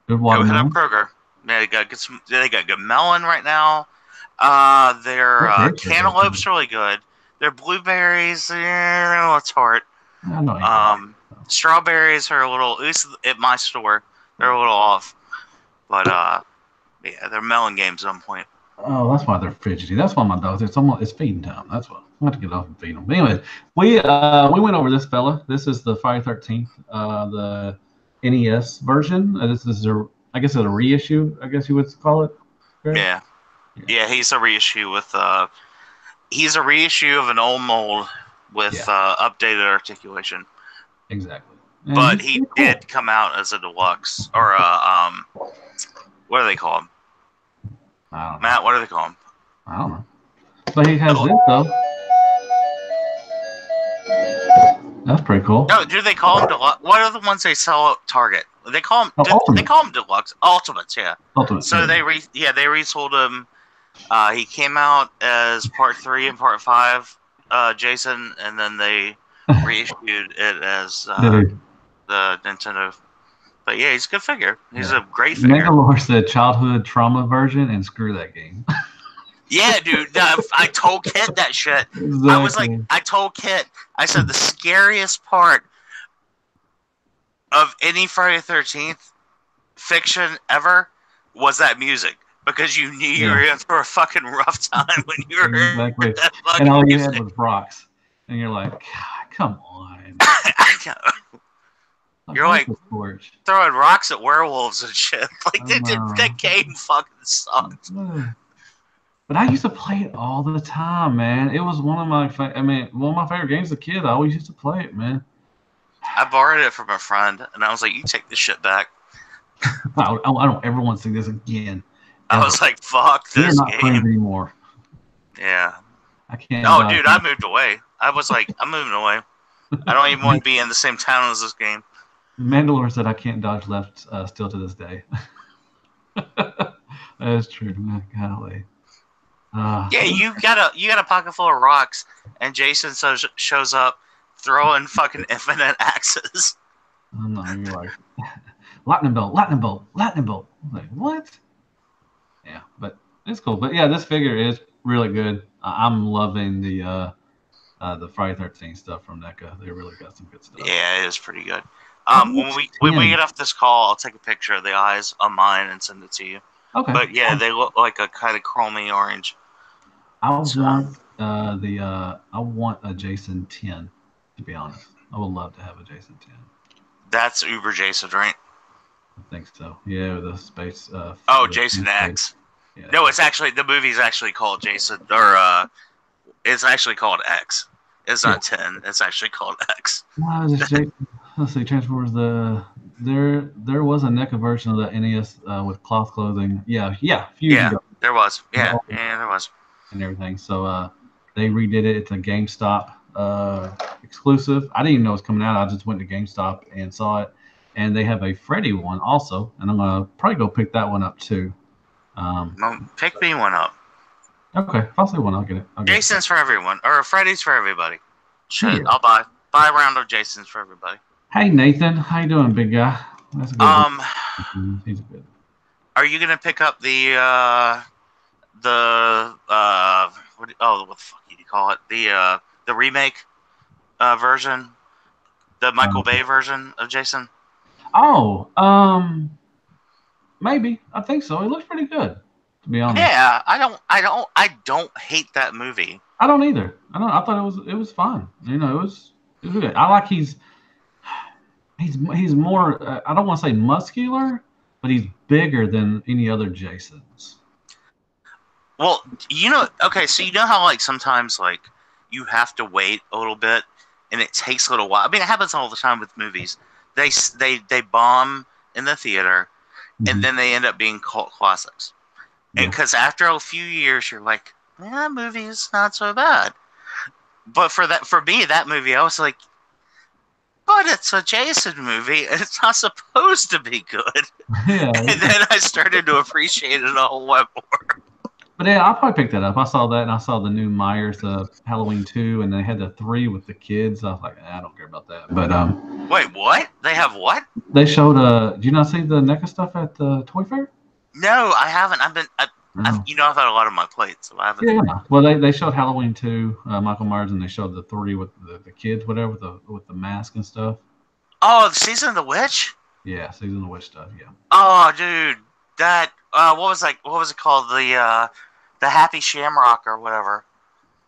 [SPEAKER 2] good
[SPEAKER 1] go hit up Kroger. Yeah, they got good melon right now. Their cantaloupes are really good. Their blueberries, it's hard. Strawberries are a little, at least at my store, they're a little off. But yeah, their melon game's on point.
[SPEAKER 2] Oh, that's why they're fidgety. That's why my dogs. It's feeding time. That's why I have to get off and feed them. But anyway, we went over this fella. This is the Friday 13th, the NES version. This is I guess it's a reissue. I guess you would call it. Right?
[SPEAKER 1] Yeah. He's a reissue with he's a reissue of an old mold with updated articulation.
[SPEAKER 2] Exactly.
[SPEAKER 1] And but he did come out as a deluxe or what do they call him?
[SPEAKER 2] I don't know.
[SPEAKER 1] Matt, what do they call him?
[SPEAKER 2] I don't know. But he has this though. That's pretty cool.
[SPEAKER 1] No, do they call them Deluxe? What are the ones they sell at Target? They call them. They call them Deluxe Ultimates. Yeah.
[SPEAKER 2] Ultimates.
[SPEAKER 1] So they resold them. He came out as Part 3 and Part 5, Jason, and then they reissued it as the Nintendo. But yeah, he's a good figure. He's a great figure.
[SPEAKER 2] Mandalore said childhood trauma version, and screw that game.
[SPEAKER 1] Yeah, dude. I told Kit that shit. Exactly. I was like, I told Kit, I said the scariest part of any Friday the 13th fiction ever was that music. Because you knew you were in for a fucking rough time when you were
[SPEAKER 2] exactly. And all you had was rocks. And you're like, God, come on.
[SPEAKER 1] You're like throwing rocks at werewolves and shit. Like, that game fucking sucked.
[SPEAKER 2] But I used to play it all the time, man. It was one of my favorite games as a kid. I always used to play it, man.
[SPEAKER 1] I borrowed it from a friend, and I was like, you take this shit back.
[SPEAKER 2] I don't ever want to see this again.
[SPEAKER 1] I was like, fuck this game.
[SPEAKER 2] We're not friends anymore.
[SPEAKER 1] Yeah.
[SPEAKER 2] I can't.
[SPEAKER 1] No, dude, I moved away. I was like, I'm moving away. I don't even want to be in the same town as this game.
[SPEAKER 2] Mandalore said I can't dodge left still to this day. That is true. Golly.
[SPEAKER 1] Yeah, you got a pocket full of rocks, and Jason shows up throwing fucking infinite axes.
[SPEAKER 2] I'm not. You're like, lightning bolt, lightning bolt, lightning bolt. I'm like, what? Yeah, but it's cool. But yeah, this figure is really good. I'm loving the Friday 13th stuff from NECA. They really got some good stuff.
[SPEAKER 1] Yeah, it is pretty good. When we get off this call, I'll take a picture of the eyes on mine and send it to you.
[SPEAKER 2] Okay.
[SPEAKER 1] But yeah, they look like a kind of chromy orange.
[SPEAKER 2] I want a Jason 10, to be honest. I would love to have a Jason 10.
[SPEAKER 1] That's Uber Jason, right?
[SPEAKER 2] I think so. Yeah, the space.
[SPEAKER 1] Jason X. Yeah. No, it's actually the movie's actually called Jason, or it's actually called X. It's not 10. It's actually called X.
[SPEAKER 2] Let's see, Transformers. There was a NECA version of the NES with cloth clothing. Yeah. Ago.
[SPEAKER 1] There was. Yeah, there was.
[SPEAKER 2] And everything. So they redid it. It's a GameStop exclusive. I didn't even know it was coming out. I just went to GameStop and saw it. And they have a Freddy one also. And I'm going to probably go pick that one up too.
[SPEAKER 1] Pick me one up.
[SPEAKER 2] Okay. If I see one, I'll get it.
[SPEAKER 1] Jason's for everyone. Or Freddy's for everybody. Shit,
[SPEAKER 2] Yeah.
[SPEAKER 1] I'll buy a round of Jason's for everybody.
[SPEAKER 2] Hey, Nathan. How you doing, big guy? That's a good He's good.
[SPEAKER 1] Are you going to pick up what the fuck do you call it? The remake version, the Michael Bay version of Jason?
[SPEAKER 2] Oh, maybe. I think so. It looks pretty good, to be honest.
[SPEAKER 1] Yeah, I don't hate that movie.
[SPEAKER 2] I don't either. I thought it was fun. You know, it was good. I like he's more. I don't want to say muscular, but he's bigger than any other Jasons.
[SPEAKER 1] Well, okay, so you know how like sometimes like you have to wait a little bit and it takes a little while. I mean, it happens all the time with movies. They bomb in the theater, and then they end up being cult classics. And because after a few years, you're like, that movie is not so bad. But for me, that movie, I was like, but it's a Jason movie, and it's not supposed to be good.
[SPEAKER 2] Yeah.
[SPEAKER 1] And then I started to appreciate it a whole lot more.
[SPEAKER 2] But yeah, I'll probably pick that up. I saw that, and I saw the new Myers Halloween 2, and they had the 3 with the kids. I was like, I don't care about that. But
[SPEAKER 1] wait, what? They have what?
[SPEAKER 2] They showed. Did you not see the NECA stuff at the Toy Fair?
[SPEAKER 1] No, I haven't. I've had a lot on my plate, so I haven't.
[SPEAKER 2] Yeah. Well, they showed Halloween 2, Michael Myers, and they showed the 3 with the kids, whatever, with the mask and stuff.
[SPEAKER 1] Oh, Season of the Witch.
[SPEAKER 2] Yeah, Season of the Witch stuff. Yeah.
[SPEAKER 1] Oh, dude, that what was it called? The Happy Shamrock or whatever.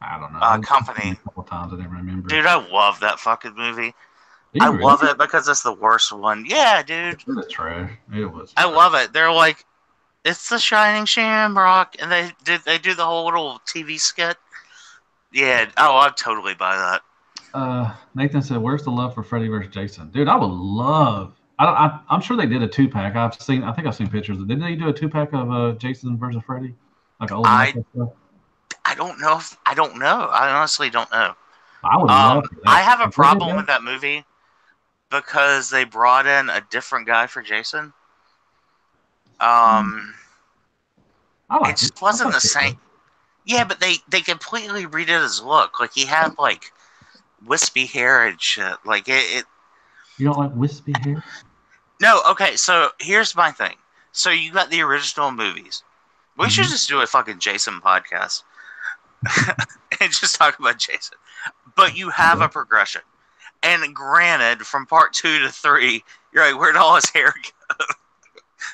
[SPEAKER 2] I don't know.
[SPEAKER 1] Company.
[SPEAKER 2] A couple times I didn't remember.
[SPEAKER 1] Dude, I love that fucking movie. I love it because it's the worst one. Yeah, dude.
[SPEAKER 2] It's trash. It was.
[SPEAKER 1] I love it. They're like, it's the Shining Shamrock, and they do the whole little TV skit. Yeah. Oh, I'd totally buy that.
[SPEAKER 2] Nathan said, "Where's the love for Freddy vs. Jason?" Dude, I would love. I'm sure they did a 2-pack. I think I've seen pictures. Didn't they do a 2-pack of Jason versus Freddy? Like old
[SPEAKER 1] I don't know. I honestly don't know.
[SPEAKER 2] I would love
[SPEAKER 1] I
[SPEAKER 2] that.
[SPEAKER 1] have a
[SPEAKER 2] If they did
[SPEAKER 1] problem with that movie because they brought in a different guy for Jason.
[SPEAKER 2] I
[SPEAKER 1] It
[SPEAKER 2] liked it.
[SPEAKER 1] just
[SPEAKER 2] I
[SPEAKER 1] wasn't
[SPEAKER 2] thought
[SPEAKER 1] the
[SPEAKER 2] it was
[SPEAKER 1] same.
[SPEAKER 2] good.
[SPEAKER 1] Yeah, but they completely redid his look. Like he had like wispy hair and shit. Like it
[SPEAKER 2] You don't like wispy hair?
[SPEAKER 1] No, okay, so here's my thing. So you got the original movies. We should
[SPEAKER 2] Mm-hmm.
[SPEAKER 1] just do a fucking Jason podcast and just talk about Jason. But you have a progression. And granted, from part 2 to 3, you're like, where'd all his hair go?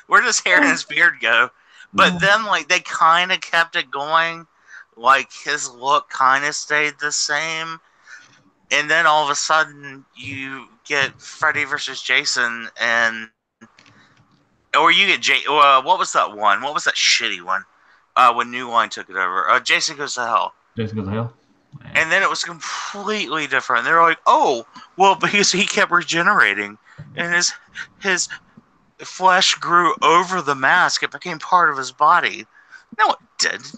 [SPEAKER 1] Where'd his hair and his beard go? But then, like, they kind of kept it going. Like, his look kind of stayed the same. And then all of a sudden, you get Freddy versus Jason, or you get what was that one? What was that shitty one? When New Line took it over, Jason Goes to Hell.
[SPEAKER 2] Jason Goes to Hell. Man.
[SPEAKER 1] And then it was completely different. They're like, oh, well, because he kept regenerating, and his flesh grew over the mask. It became part of his body. No, it didn't.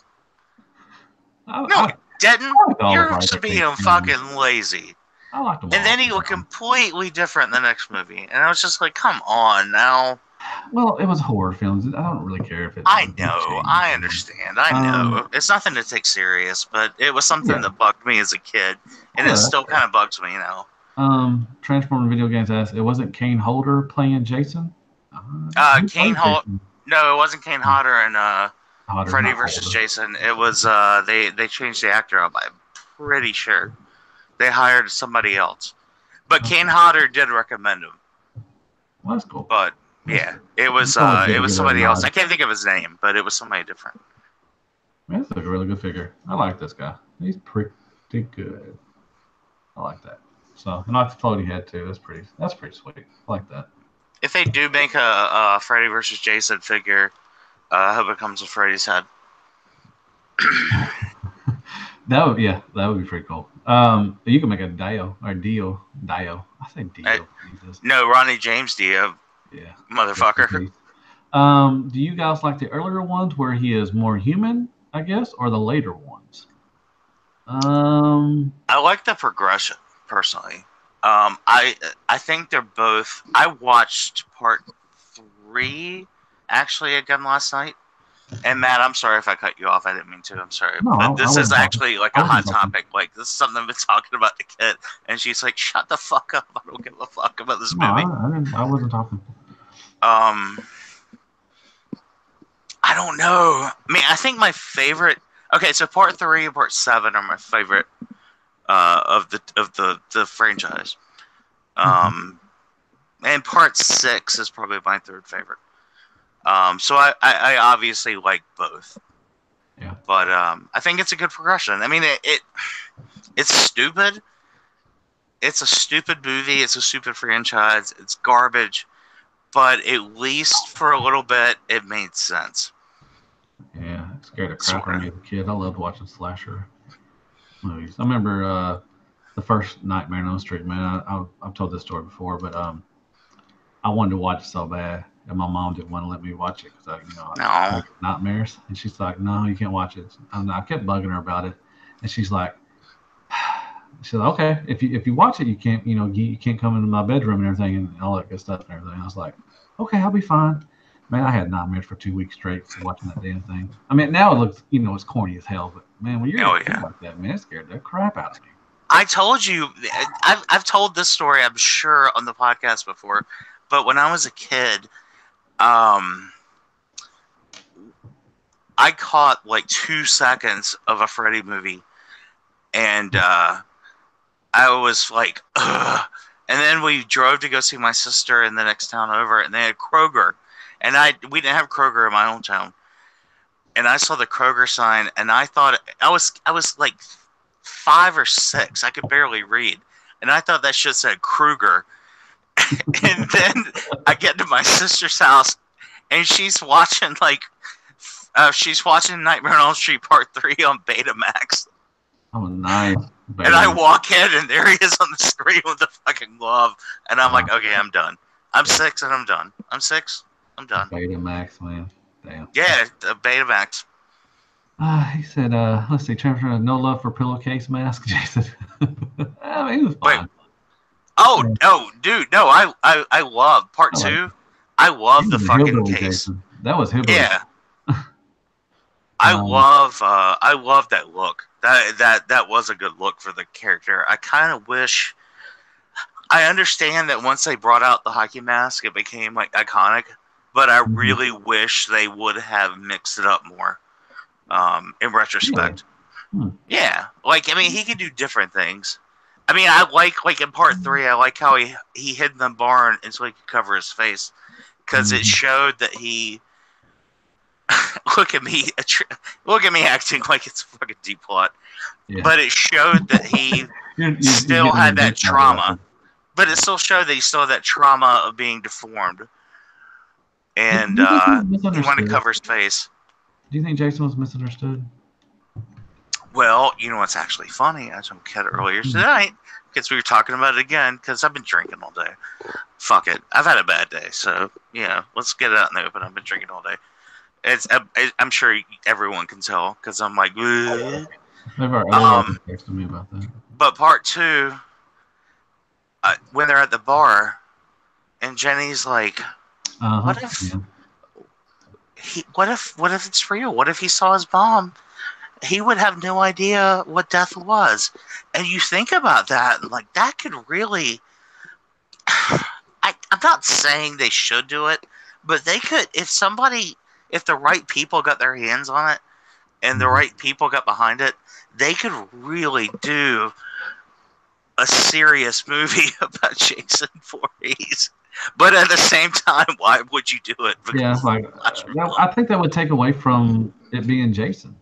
[SPEAKER 1] It didn't. You're just being fucking lazy.
[SPEAKER 2] I liked them
[SPEAKER 1] and
[SPEAKER 2] all.
[SPEAKER 1] then he looked completely different in the next movie. And I was just like, come on now.
[SPEAKER 2] Well, it was horror films. I don't really care if it.
[SPEAKER 1] I know. I understand. I know. It's nothing to take serious, but it was something that bugged me as a kid. And it still kind of bugs me now.
[SPEAKER 2] Transformer Video Games asked, it wasn't Kane Hodder playing Jason?
[SPEAKER 1] Kane Hodder. No, it wasn't Kane Hodder and Freddy versus Jason. It was, they changed the actor up, I'm pretty sure. They hired somebody else. But Kane Hodder did recommend him.
[SPEAKER 2] Well, that's cool.
[SPEAKER 1] But, yeah, it was somebody else. I can't think of his name, but it was somebody different.
[SPEAKER 2] That's a really good figure. I like this guy. He's pretty good. I like that. So, and I like the floaty head too. That's pretty sweet. I like that.
[SPEAKER 1] If they do make a Freddy versus Jason figure, I hope it comes with Freddy's head.
[SPEAKER 2] That would be pretty cool. You can make a Dio. I say Dio.
[SPEAKER 1] No, Ronnie James Dio.
[SPEAKER 2] Yeah,
[SPEAKER 1] motherfucker.
[SPEAKER 2] Do you guys like the earlier ones where he is more human, I guess, or the later ones?
[SPEAKER 1] I like the progression personally. I think they're both. I watched part 3 actually again last night. And Matt, I'm sorry if I cut you off. I didn't mean to. I'm sorry.
[SPEAKER 2] No,
[SPEAKER 1] but this is actually like a hot topic. Like this is something I've been talking about the kid, and she's like, "Shut the fuck up! I don't give a fuck about this movie."
[SPEAKER 2] I wasn't talking.
[SPEAKER 1] I don't know. I mean, I think my favorite. Okay, so part 3 and part 7 are my favorite of the franchise. And part 6 is probably my third favorite. So I obviously like both.
[SPEAKER 2] Yeah.
[SPEAKER 1] But I think it's a good progression. I mean, it's stupid. It's a stupid movie. It's a stupid franchise. It's garbage. But at least for a little bit, it made sense.
[SPEAKER 2] Yeah, it scared the crap out of me as a kid. I loved watching slasher movies. I remember the first Nightmare on Elm Street, man. I've told this story before, but I wanted to watch it so bad. And my mom didn't want to let me watch it because I had nightmares. And she's like, "No, you can't watch it." And I kept bugging her about it, and she's like, "Okay, if you watch it, you can't you can't come into my bedroom and everything and all that good stuff and everything." I was like, "Okay, I'll be fine." Man, I had nightmares for 2 weeks straight watching that damn thing. I mean, now it looks it's corny as hell, but man, when you're like that, man, it scared the crap out of me.
[SPEAKER 1] I told you, I've told this story, I'm sure, on the podcast before, but when I was a kid. I caught like 2 seconds of a Freddy movie, and I was like, ugh. And then we drove to go see my sister in the next town over, and they had Kroger, and we didn't have Kroger in my hometown, and I saw the Kroger sign, and I thought I was like 5 or 6, I could barely read, and I thought that shit said Kruger. And then I get to my sister's house, and she's watching Nightmare on Elm Street Part 3 on Betamax.
[SPEAKER 2] Oh, nice.
[SPEAKER 1] And I walk in, and there he is on the screen with the fucking glove, and I'm like, okay, I'm done. I'm 6, and I'm done. I'm 6, I'm done.
[SPEAKER 2] Betamax, man. Damn.
[SPEAKER 1] Yeah, Betamax.
[SPEAKER 2] He said, let's see, transfer no love for pillowcase mask, Jason. I mean, he was
[SPEAKER 1] Wait.
[SPEAKER 2] fine. Yeah,
[SPEAKER 1] Oh, dude. No, I love part
[SPEAKER 2] I like
[SPEAKER 1] two. I
[SPEAKER 2] he
[SPEAKER 1] love the
[SPEAKER 2] was a
[SPEAKER 1] fucking
[SPEAKER 2] hillbilly,
[SPEAKER 1] case.
[SPEAKER 2] Jason. That was hillbilly.
[SPEAKER 1] Yeah.
[SPEAKER 2] Um,
[SPEAKER 1] I love that look. That was a good look for the character. I kind of wish I understand that once they brought out the hockey mask, it became like iconic. But I
[SPEAKER 2] mhm.
[SPEAKER 1] really wish they would have mixed it up more. In
[SPEAKER 2] Really?
[SPEAKER 1] retrospect,
[SPEAKER 2] Hmm.
[SPEAKER 1] yeah. Like I mean, he could do different things. I mean, I like in part three, I like how he hid in the barn until he could cover his face because it
[SPEAKER 2] Mhm.
[SPEAKER 1] showed that he look at me look at me acting like it's a fucking deep plot,
[SPEAKER 2] Yeah.
[SPEAKER 1] but it showed that he
[SPEAKER 2] You're
[SPEAKER 1] still
[SPEAKER 2] getting
[SPEAKER 1] had
[SPEAKER 2] in
[SPEAKER 1] that
[SPEAKER 2] deep about it, I
[SPEAKER 1] trauma.
[SPEAKER 2] think.
[SPEAKER 1] But it still showed that he still had that trauma of being deformed, and
[SPEAKER 2] Do you think he was
[SPEAKER 1] he wanted to
[SPEAKER 2] misunderstood?
[SPEAKER 1] cover his face.
[SPEAKER 2] Do you think Jason was misunderstood?
[SPEAKER 1] Well, you know what's actually funny? I told Kat earlier
[SPEAKER 2] Hmm.
[SPEAKER 1] tonight because we were talking about it again because I've been drinking all day. Fuck it, I've had a bad day, so yeah, let's get it out in the open. I've been drinking all day. I'm sure everyone can tell because I'm like, "Ugh."
[SPEAKER 2] They've already
[SPEAKER 1] um,
[SPEAKER 2] texted me about that.
[SPEAKER 1] but part two, when they're at the bar and Jenny's like,
[SPEAKER 2] Uh huh.
[SPEAKER 1] "What if
[SPEAKER 2] Yeah.
[SPEAKER 1] what if it's real? What if he saw his mom? He would have no idea what death was." And you think about that, and like that could really. I'm not saying they should do it, but they could if the right people got their hands on it and the
[SPEAKER 2] Mhm.
[SPEAKER 1] right people got behind it, they could really do a serious movie about Jason Voorhees. But at the same time, why would you do it?
[SPEAKER 2] Yeah.
[SPEAKER 1] Because
[SPEAKER 2] Like
[SPEAKER 1] Flash
[SPEAKER 2] I
[SPEAKER 1] McClure.
[SPEAKER 2] think that would take away from it being Jason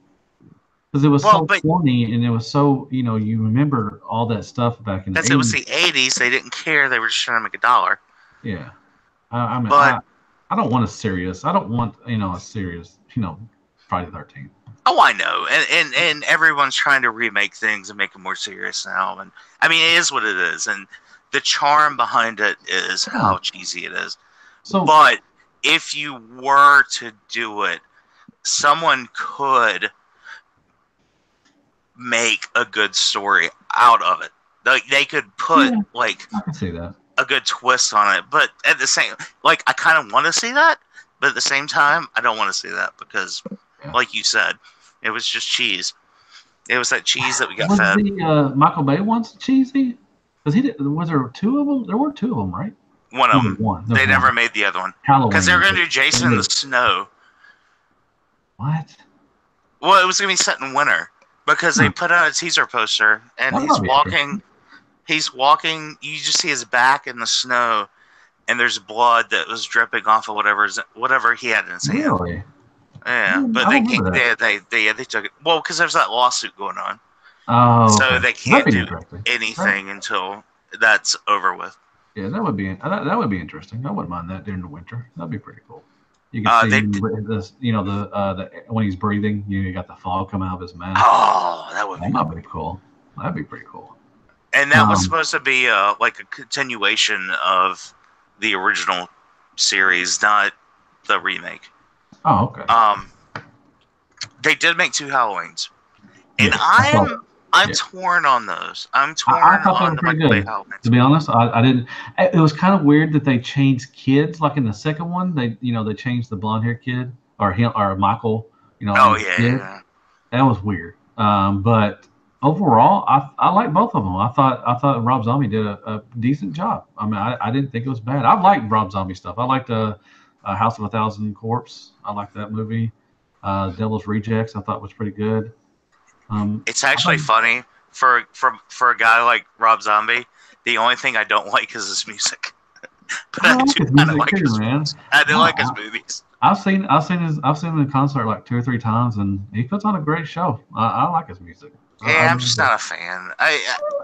[SPEAKER 2] because it was
[SPEAKER 1] Well,
[SPEAKER 2] so
[SPEAKER 1] but
[SPEAKER 2] corny and it was so you remember all that stuff back in the
[SPEAKER 1] because it was
[SPEAKER 2] 80s.
[SPEAKER 1] the '80s, they didn't care. They were just trying to make a dollar.
[SPEAKER 2] Yeah. I mean,
[SPEAKER 1] But
[SPEAKER 2] I don't want a serious. I don't want a serious Friday the 13th.
[SPEAKER 1] oh, I know, and everyone's trying to remake things and make them more serious now. And I mean, it is what it is, and the charm behind it is
[SPEAKER 2] Yeah.
[SPEAKER 1] how cheesy it is.
[SPEAKER 2] So
[SPEAKER 1] But if you were to do it, someone could make a good story out of it. Like they could put
[SPEAKER 2] yeah,
[SPEAKER 1] like
[SPEAKER 2] I can see that.
[SPEAKER 1] a good twist on it, but at the same, like I kind of want to see that, but at the same time, I don't want to see that because,
[SPEAKER 2] Yeah.
[SPEAKER 1] like you said, it was just cheese. It was that cheese that we got
[SPEAKER 2] Was
[SPEAKER 1] fed.
[SPEAKER 2] the Michael Bay ones cheesy? Because he did. Was there two of them? There were two of them, right?
[SPEAKER 1] One
[SPEAKER 2] No,
[SPEAKER 1] of
[SPEAKER 2] there's
[SPEAKER 1] them.
[SPEAKER 2] one. There's
[SPEAKER 1] They never
[SPEAKER 2] one.
[SPEAKER 1] made the other one because they were
[SPEAKER 2] Halloween.
[SPEAKER 1] going
[SPEAKER 2] But
[SPEAKER 1] to do
[SPEAKER 2] they
[SPEAKER 1] Jason in the
[SPEAKER 2] made
[SPEAKER 1] snow.
[SPEAKER 2] what?
[SPEAKER 1] Well, it was going to be set in winter because they
[SPEAKER 2] Hmm.
[SPEAKER 1] put out a teaser poster and
[SPEAKER 2] That might be interesting.
[SPEAKER 1] He's walking. You just see his back in the snow, and there's blood that was dripping off of whatever he had in his hand.
[SPEAKER 2] Really?
[SPEAKER 1] Yeah, but
[SPEAKER 2] I
[SPEAKER 1] they
[SPEAKER 2] don't
[SPEAKER 1] can't.
[SPEAKER 2] remember that.
[SPEAKER 1] They took it. Well, because there's that lawsuit going on,
[SPEAKER 2] Oh,
[SPEAKER 1] so
[SPEAKER 2] okay.
[SPEAKER 1] they
[SPEAKER 2] That'd
[SPEAKER 1] can't
[SPEAKER 2] be
[SPEAKER 1] do
[SPEAKER 2] interesting.
[SPEAKER 1] anything until that's over with.
[SPEAKER 2] Yeah, that would be that would be interesting. I wouldn't mind that during the winter. That'd be pretty cool. You could see
[SPEAKER 1] They.
[SPEAKER 2] this, the when he's breathing, you got the fog coming out of his mouth.
[SPEAKER 1] Oh, that would be
[SPEAKER 2] That might
[SPEAKER 1] cool.
[SPEAKER 2] be cool. That'd be pretty cool.
[SPEAKER 1] And that was
[SPEAKER 2] Um,
[SPEAKER 1] supposed to be like a continuation of the original series, not the remake.
[SPEAKER 2] oh, okay.
[SPEAKER 1] Um, they did make two Halloweens, and
[SPEAKER 2] Yes, I saw that.
[SPEAKER 1] I'm
[SPEAKER 2] Yeah,
[SPEAKER 1] torn on those. I'm
[SPEAKER 2] I
[SPEAKER 1] torn
[SPEAKER 2] thought they
[SPEAKER 1] on
[SPEAKER 2] were
[SPEAKER 1] the
[SPEAKER 2] pretty
[SPEAKER 1] Michael Bay
[SPEAKER 2] good. To
[SPEAKER 1] Halloweens.
[SPEAKER 2] be honest, I didn't. It was kind of weird that they changed kids. Like in the second one, they changed the blonde hair kid or him or Michael,
[SPEAKER 1] Oh
[SPEAKER 2] and the
[SPEAKER 1] yeah,
[SPEAKER 2] kid.
[SPEAKER 1] yeah.
[SPEAKER 2] That was weird. But overall, I like both of them. I thought Rob Zombie did a decent job. I mean, I didn't think it was bad. I've liked Rob Zombie stuff. I liked House of a Thousand Corpse. I like that movie. Devil's Rejects. I thought was pretty good.
[SPEAKER 1] It's
[SPEAKER 2] I
[SPEAKER 1] actually
[SPEAKER 2] thought,
[SPEAKER 1] funny for a guy like Rob Zombie. The only thing I don't like is his music, but
[SPEAKER 2] I
[SPEAKER 1] I
[SPEAKER 2] like
[SPEAKER 1] do
[SPEAKER 2] his
[SPEAKER 1] kind of
[SPEAKER 2] music
[SPEAKER 1] like
[SPEAKER 2] too,
[SPEAKER 1] his
[SPEAKER 2] man.
[SPEAKER 1] movies. I do like his
[SPEAKER 2] I,
[SPEAKER 1] movies.
[SPEAKER 2] I've seen him in concert like 2 or 3 times, and he puts on a great show. I like his music. I
[SPEAKER 1] Yeah, I'm
[SPEAKER 2] really
[SPEAKER 1] just
[SPEAKER 2] do.
[SPEAKER 1] not a fan.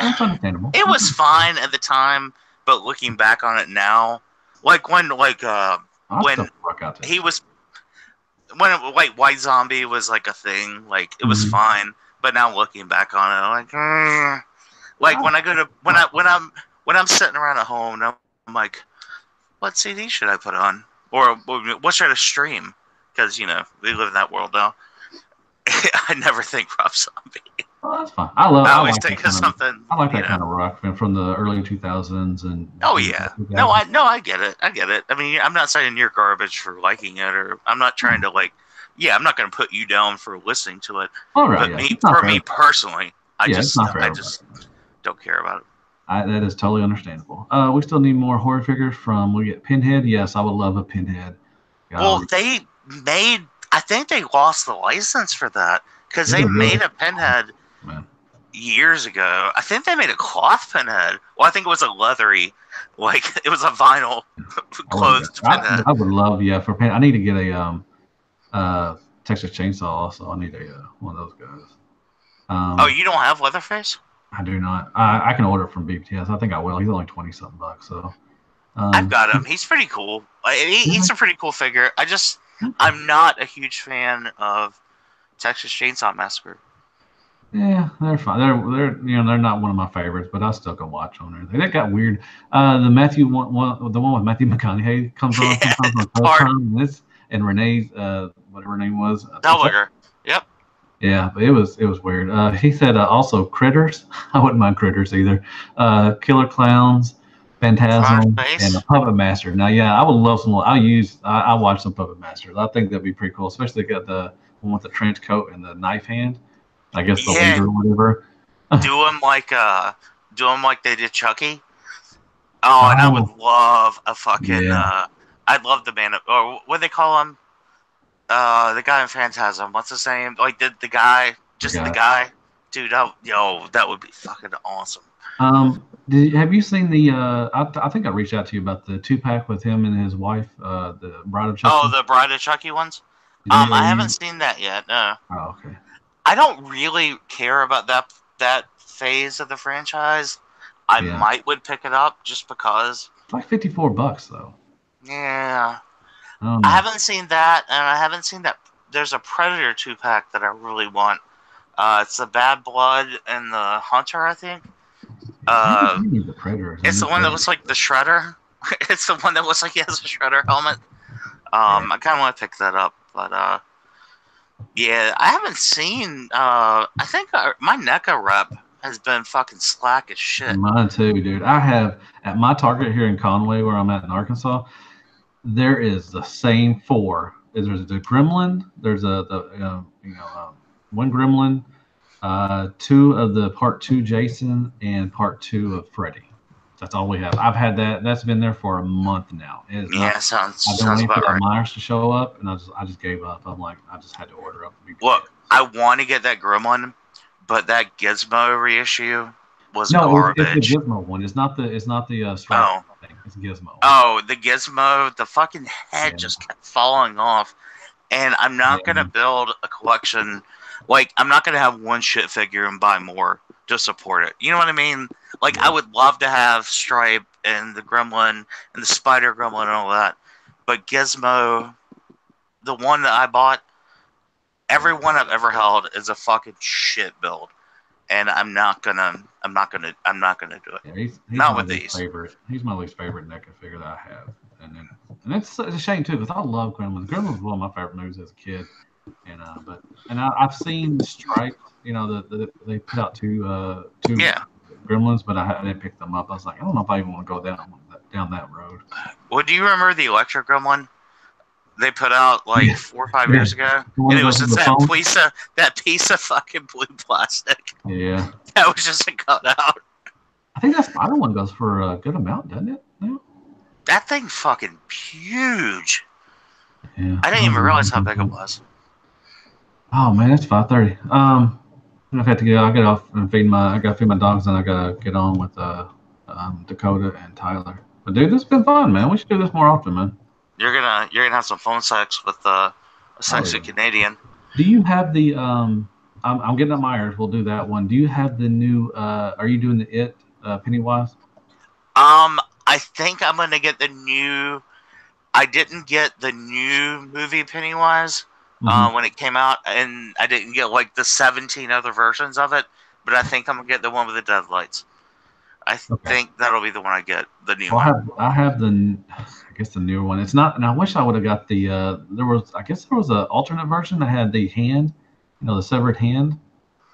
[SPEAKER 2] That's understandable.
[SPEAKER 1] It
[SPEAKER 2] That's
[SPEAKER 1] was
[SPEAKER 2] understandable.
[SPEAKER 1] fine at the time, but looking back on it now, like
[SPEAKER 2] I still
[SPEAKER 1] when
[SPEAKER 2] rock out to his
[SPEAKER 1] he
[SPEAKER 2] stuff.
[SPEAKER 1] was like White Zombie was like a thing, like it was
[SPEAKER 2] Mm-hmm.
[SPEAKER 1] fine. But now looking back on it, I'm like, like
[SPEAKER 2] I,
[SPEAKER 1] when I go to when I'm sitting around at home, and I'm like, what CD should I put on, or what should I stream? Because we live in that world now. I never think Rob Zombie.
[SPEAKER 2] Oh, that's fine.
[SPEAKER 1] I always
[SPEAKER 2] like that
[SPEAKER 1] think of
[SPEAKER 2] kind of.
[SPEAKER 1] something.
[SPEAKER 2] I like that kind of rock from the early 2000s and
[SPEAKER 1] Oh
[SPEAKER 2] you know,
[SPEAKER 1] yeah.
[SPEAKER 2] 2000s.
[SPEAKER 1] I get it. I get it. I mean, I'm not saying you're garbage for liking it, or I'm not trying to like. Yeah, I'm not going to put you down for listening to it.
[SPEAKER 2] All right,
[SPEAKER 1] But
[SPEAKER 2] yeah.
[SPEAKER 1] me,
[SPEAKER 2] It's not
[SPEAKER 1] for
[SPEAKER 2] for
[SPEAKER 1] me
[SPEAKER 2] everybody.
[SPEAKER 1] personally,
[SPEAKER 2] Yeah, it's not for
[SPEAKER 1] I
[SPEAKER 2] everybody.
[SPEAKER 1] just don't care about it.
[SPEAKER 2] That is totally understandable. We still need more horror figures from. We get Pinhead. Yes, I would love a Pinhead.
[SPEAKER 1] Well,
[SPEAKER 2] Golly.
[SPEAKER 1] they made. I think they lost the license for that because
[SPEAKER 2] Did
[SPEAKER 1] they
[SPEAKER 2] they really?
[SPEAKER 1] made a pinhead
[SPEAKER 2] Man.
[SPEAKER 1] years ago. I think they made a cloth pinhead. Well, I think it was a leathery, like it was a vinyl clothed pinhead.
[SPEAKER 2] I would love, yeah, for Pinhead. I need to get a Texas Chainsaw also. I need a one of those guys.
[SPEAKER 1] Oh,
[SPEAKER 2] Um,
[SPEAKER 1] you don't have Leatherface?
[SPEAKER 2] I do not. I can order it from BTS. I think I will. He's only 20 something bucks. So,
[SPEAKER 1] I've
[SPEAKER 2] um,
[SPEAKER 1] got him. He's pretty cool. He's
[SPEAKER 2] really?
[SPEAKER 1] a pretty cool figure. I'm not a huge fan of Texas Chainsaw Massacre.
[SPEAKER 2] Yeah, they're fine. They're not one of my favorites, but I still can watch them. And everything. That got weird. The Matthew the one with Matthew McConaughey comes on
[SPEAKER 1] Yeah,
[SPEAKER 2] sometimes on
[SPEAKER 1] part
[SPEAKER 2] Showtime, and Renee's whatever her name was.
[SPEAKER 1] Zellweger. Yep.
[SPEAKER 2] Yeah, but it was weird. He said also Critters. I wouldn't mind Critters either. Killer Clowns, Phantasm, and a
[SPEAKER 1] Face.
[SPEAKER 2] Puppet Master. Now, yeah, I would love some. I watch some Puppet Masters. I think that'd be pretty cool, especially got the one with the trench coat and the knife hand. I guess the
[SPEAKER 1] Yeah,
[SPEAKER 2] leader or whatever.
[SPEAKER 1] do him like they did Chucky. Oh, and I would
[SPEAKER 2] Oh,
[SPEAKER 1] love a fucking
[SPEAKER 2] yeah,
[SPEAKER 1] I'd love the man or what do they call him? The guy in Phantasm. What's his name? Like the guy, just the
[SPEAKER 2] forgot.
[SPEAKER 1] guy. Dude, that would be fucking awesome.
[SPEAKER 2] Have you seen the? I think I reached out to you about the 2-pack with him and his wife, the Bride of
[SPEAKER 1] Oh,
[SPEAKER 2] Chucky.
[SPEAKER 1] the Bride of Chucky ones.
[SPEAKER 2] Did you ever
[SPEAKER 1] I haven't
[SPEAKER 2] use?
[SPEAKER 1] seen that yet. No,
[SPEAKER 2] Oh, okay.
[SPEAKER 1] I don't really care about that phase of the franchise. I
[SPEAKER 2] Yeah,
[SPEAKER 1] might would pick it up just because.
[SPEAKER 2] it's like $54 though.
[SPEAKER 1] Yeah,
[SPEAKER 2] I don't
[SPEAKER 1] I
[SPEAKER 2] know.
[SPEAKER 1] haven't seen that, and I haven't seen that. There's a Predator 2-pack that I really want. It's the Bad Blood and the Hunter, I think.
[SPEAKER 2] I think
[SPEAKER 1] Uh,
[SPEAKER 2] we need the Predators.
[SPEAKER 1] it's the one that looks like the Shredder. It's the one that looks like he has a Shredder helmet.
[SPEAKER 2] Yeah.
[SPEAKER 1] I kind of want to pick that up, but yeah, I haven't seen. I think my NECA rep has been fucking slack as shit.
[SPEAKER 2] Mine too, dude. I have at my Target here in Conway, where I'm at in Arkansas. There is the same four. There's the Gremlin. There's one Gremlin, two of the Part Two Jason, and Part Two of Freddy. That's all we have. I've had that. That's been there for a month now. It is
[SPEAKER 1] Yeah,
[SPEAKER 2] not. I've been
[SPEAKER 1] sounds
[SPEAKER 2] waiting for
[SPEAKER 1] about
[SPEAKER 2] that
[SPEAKER 1] right.
[SPEAKER 2] Myers to show up, and I just gave up. I'm like, I just had to order up.
[SPEAKER 1] Look, I want to get that Gremlin, but that Gizmo reissue was
[SPEAKER 2] No, it's the
[SPEAKER 1] garbage.
[SPEAKER 2] Gizmo one. It's not the Stripe
[SPEAKER 1] Oh,
[SPEAKER 2] thing. It's Gizmo.
[SPEAKER 1] the Gizmo, the fucking head
[SPEAKER 2] Yeah,
[SPEAKER 1] just kept falling off, and I'm not
[SPEAKER 2] yeah,
[SPEAKER 1] gonna build a collection. Like, I'm not gonna have one shit figure and buy more to support it. You know what I mean? Like, I
[SPEAKER 2] yeah.
[SPEAKER 1] would love to have Stripe and the Gremlin and the Spider Gremlin and all that, but Gizmo, the one that I bought, every one I've ever held is a fucking shit build, and I'm not gonna do it.
[SPEAKER 2] Yeah, he's
[SPEAKER 1] Not
[SPEAKER 2] my
[SPEAKER 1] with
[SPEAKER 2] least
[SPEAKER 1] these.
[SPEAKER 2] favorite. He's my least favorite NECA figure that I have, and it's a shame too because I love Gremlins. Gremlins was one of my favorite movies as a kid, I've seen Stripe. You know, they put out two
[SPEAKER 1] Yeah.
[SPEAKER 2] Gremlins, but I didn't pick them up. I was like, I don't know if I even want to go down that road.
[SPEAKER 1] Well, do you remember the Electric Gremlin they put out like
[SPEAKER 2] Yeah,
[SPEAKER 1] 4 or 5
[SPEAKER 2] yeah.
[SPEAKER 1] years ago?
[SPEAKER 2] The one
[SPEAKER 1] And
[SPEAKER 2] that
[SPEAKER 1] it was
[SPEAKER 2] goes through
[SPEAKER 1] just
[SPEAKER 2] the phone.
[SPEAKER 1] that piece of fucking blue plastic
[SPEAKER 2] Yeah,
[SPEAKER 1] that was just a cutout.
[SPEAKER 2] I think that Spider one goes for a good amount, doesn't it? Yeah.
[SPEAKER 1] That thing fucking huge.
[SPEAKER 2] Yeah.
[SPEAKER 1] I didn't even realize how big it was.
[SPEAKER 2] Oh man, it's 5:30. I've had to get. I get off and I got to feed my dogs, and I gotta get on with Dakota and Tyler. But dude, this has been fun, man. We should do this more often, man.
[SPEAKER 1] You're gonna have some phone sex with a sexy
[SPEAKER 2] yeah.
[SPEAKER 1] Canadian.
[SPEAKER 2] Do you have the I'm getting up Myers. We'll do that one. Do you have the new? Are you doing the Pennywise?
[SPEAKER 1] I think I'm gonna get the new. I didn't get the new movie Pennywise when it came out, and I didn't get like the 17 other versions of it. But I think I'm gonna get the one with the deadlights. I
[SPEAKER 2] Okay.
[SPEAKER 1] think that'll be the one I get. The new
[SPEAKER 2] Well,
[SPEAKER 1] one.
[SPEAKER 2] I have I guess the newer one. It's not, and I wish I would have got the. I guess there was an alternate version that had the hand the severed hand.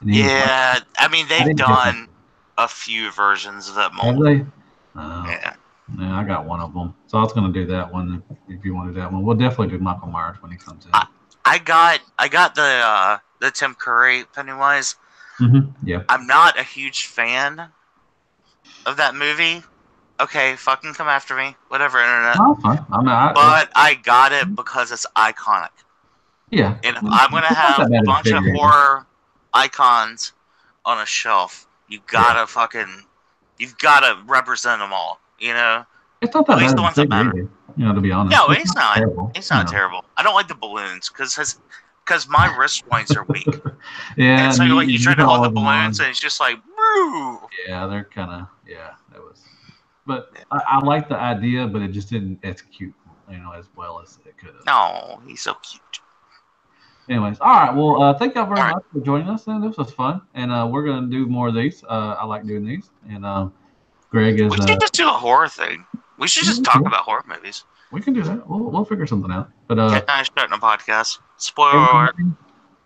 [SPEAKER 2] And
[SPEAKER 1] Yeah, I mean
[SPEAKER 2] I
[SPEAKER 1] they've
[SPEAKER 2] didn't get that.
[SPEAKER 1] done a few versions of that
[SPEAKER 2] Have
[SPEAKER 1] mold.
[SPEAKER 2] they?
[SPEAKER 1] Yeah.
[SPEAKER 2] Yeah, I got one of them. So I was going to do that one if you want to do that one. We'll definitely do Michael Myers when he comes in.
[SPEAKER 1] I got the Tim Curry Pennywise.
[SPEAKER 2] Yeah.
[SPEAKER 1] I'm not a huge fan of that movie. Okay, fucking come after me, whatever, internet.
[SPEAKER 2] Oh, fine.
[SPEAKER 1] But I got it because it's iconic.
[SPEAKER 2] Yeah.
[SPEAKER 1] And if I'm gonna have a bunch of horror icons on a shelf, you've gotta represent them all. You know,
[SPEAKER 2] it's not that
[SPEAKER 1] at least
[SPEAKER 2] bad
[SPEAKER 1] the ones that matter.
[SPEAKER 2] To be honest.
[SPEAKER 1] No, it's not.
[SPEAKER 2] Terrible.
[SPEAKER 1] It's not terrible. I don't like the balloons because my wrist joints are weak.
[SPEAKER 2] Yeah.
[SPEAKER 1] And so you try to hold the balloons, and it's just like, woo.
[SPEAKER 2] Yeah, they're kind of that was. But I like the idea, but it just didn't execute, as well as it could have.
[SPEAKER 1] No, he's so cute.
[SPEAKER 2] Anyways, all right. Well, thank y'all very much for joining us. And this was fun. And we're gonna do more of these. I like doing these. And Greg is.
[SPEAKER 1] We should just do a horror thing. We should just talk about horror movies.
[SPEAKER 2] We can do that. We'll figure something out. But
[SPEAKER 1] starting a podcast. Spoiler alert.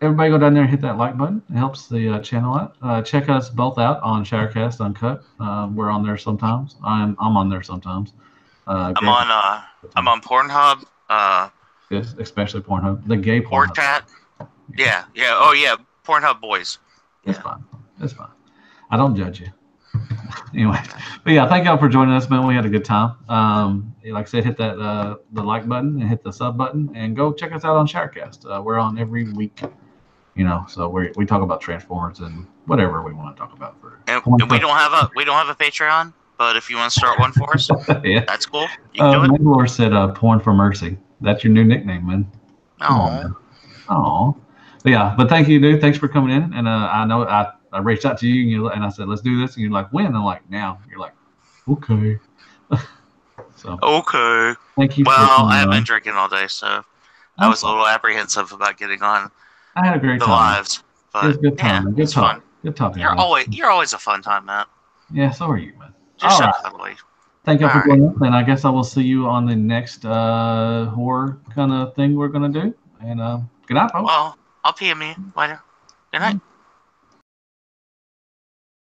[SPEAKER 2] Everybody go down there and hit that like button. It helps the channel out. Check us both out on Showercast Uncut. We're on there sometimes. I'm on there sometimes. I'm
[SPEAKER 1] on Pornhub.
[SPEAKER 2] Yes, especially Pornhub. The gay Pornhub.
[SPEAKER 1] Chat. Yeah. Oh yeah. Pornhub boys.
[SPEAKER 2] It's fine. It's fine. I don't judge you. Anyway, but yeah, thank y'all for joining us, man. We had a good time. Like I said, hit that the like button and hit the sub button, and go check us out on Showercast. We're on every week. So we talk about Transformers and whatever we want to talk about.
[SPEAKER 1] And we don't have a Patreon, but if you want to start one for us,
[SPEAKER 2] yeah,
[SPEAKER 1] that's cool. You can do it.
[SPEAKER 2] Mandalore said Porn for Mercy. That's your new nickname, man. Oh. But thank you, dude. Thanks for coming in. And I know I reached out to you and I said, let's do this. And you're like, when? And I'm like, now. You're like, okay. So
[SPEAKER 1] okay.
[SPEAKER 2] Thank you.
[SPEAKER 1] Well, I have been drinking all day, so I was a little apprehensive about getting on.
[SPEAKER 2] I had a great time.
[SPEAKER 1] Lives, but
[SPEAKER 2] it was a good time.
[SPEAKER 1] Yeah,
[SPEAKER 2] good talk.
[SPEAKER 1] Fun.
[SPEAKER 2] Good talking.
[SPEAKER 1] You're always a fun time, Matt.
[SPEAKER 2] Yeah, so are you, man.
[SPEAKER 1] Just cuddly.
[SPEAKER 2] Thank you for joining us, and I guess I will see you on the next horror kind of thing we're gonna do. And good night, folks.
[SPEAKER 1] Well, I'll PM you later. Good night.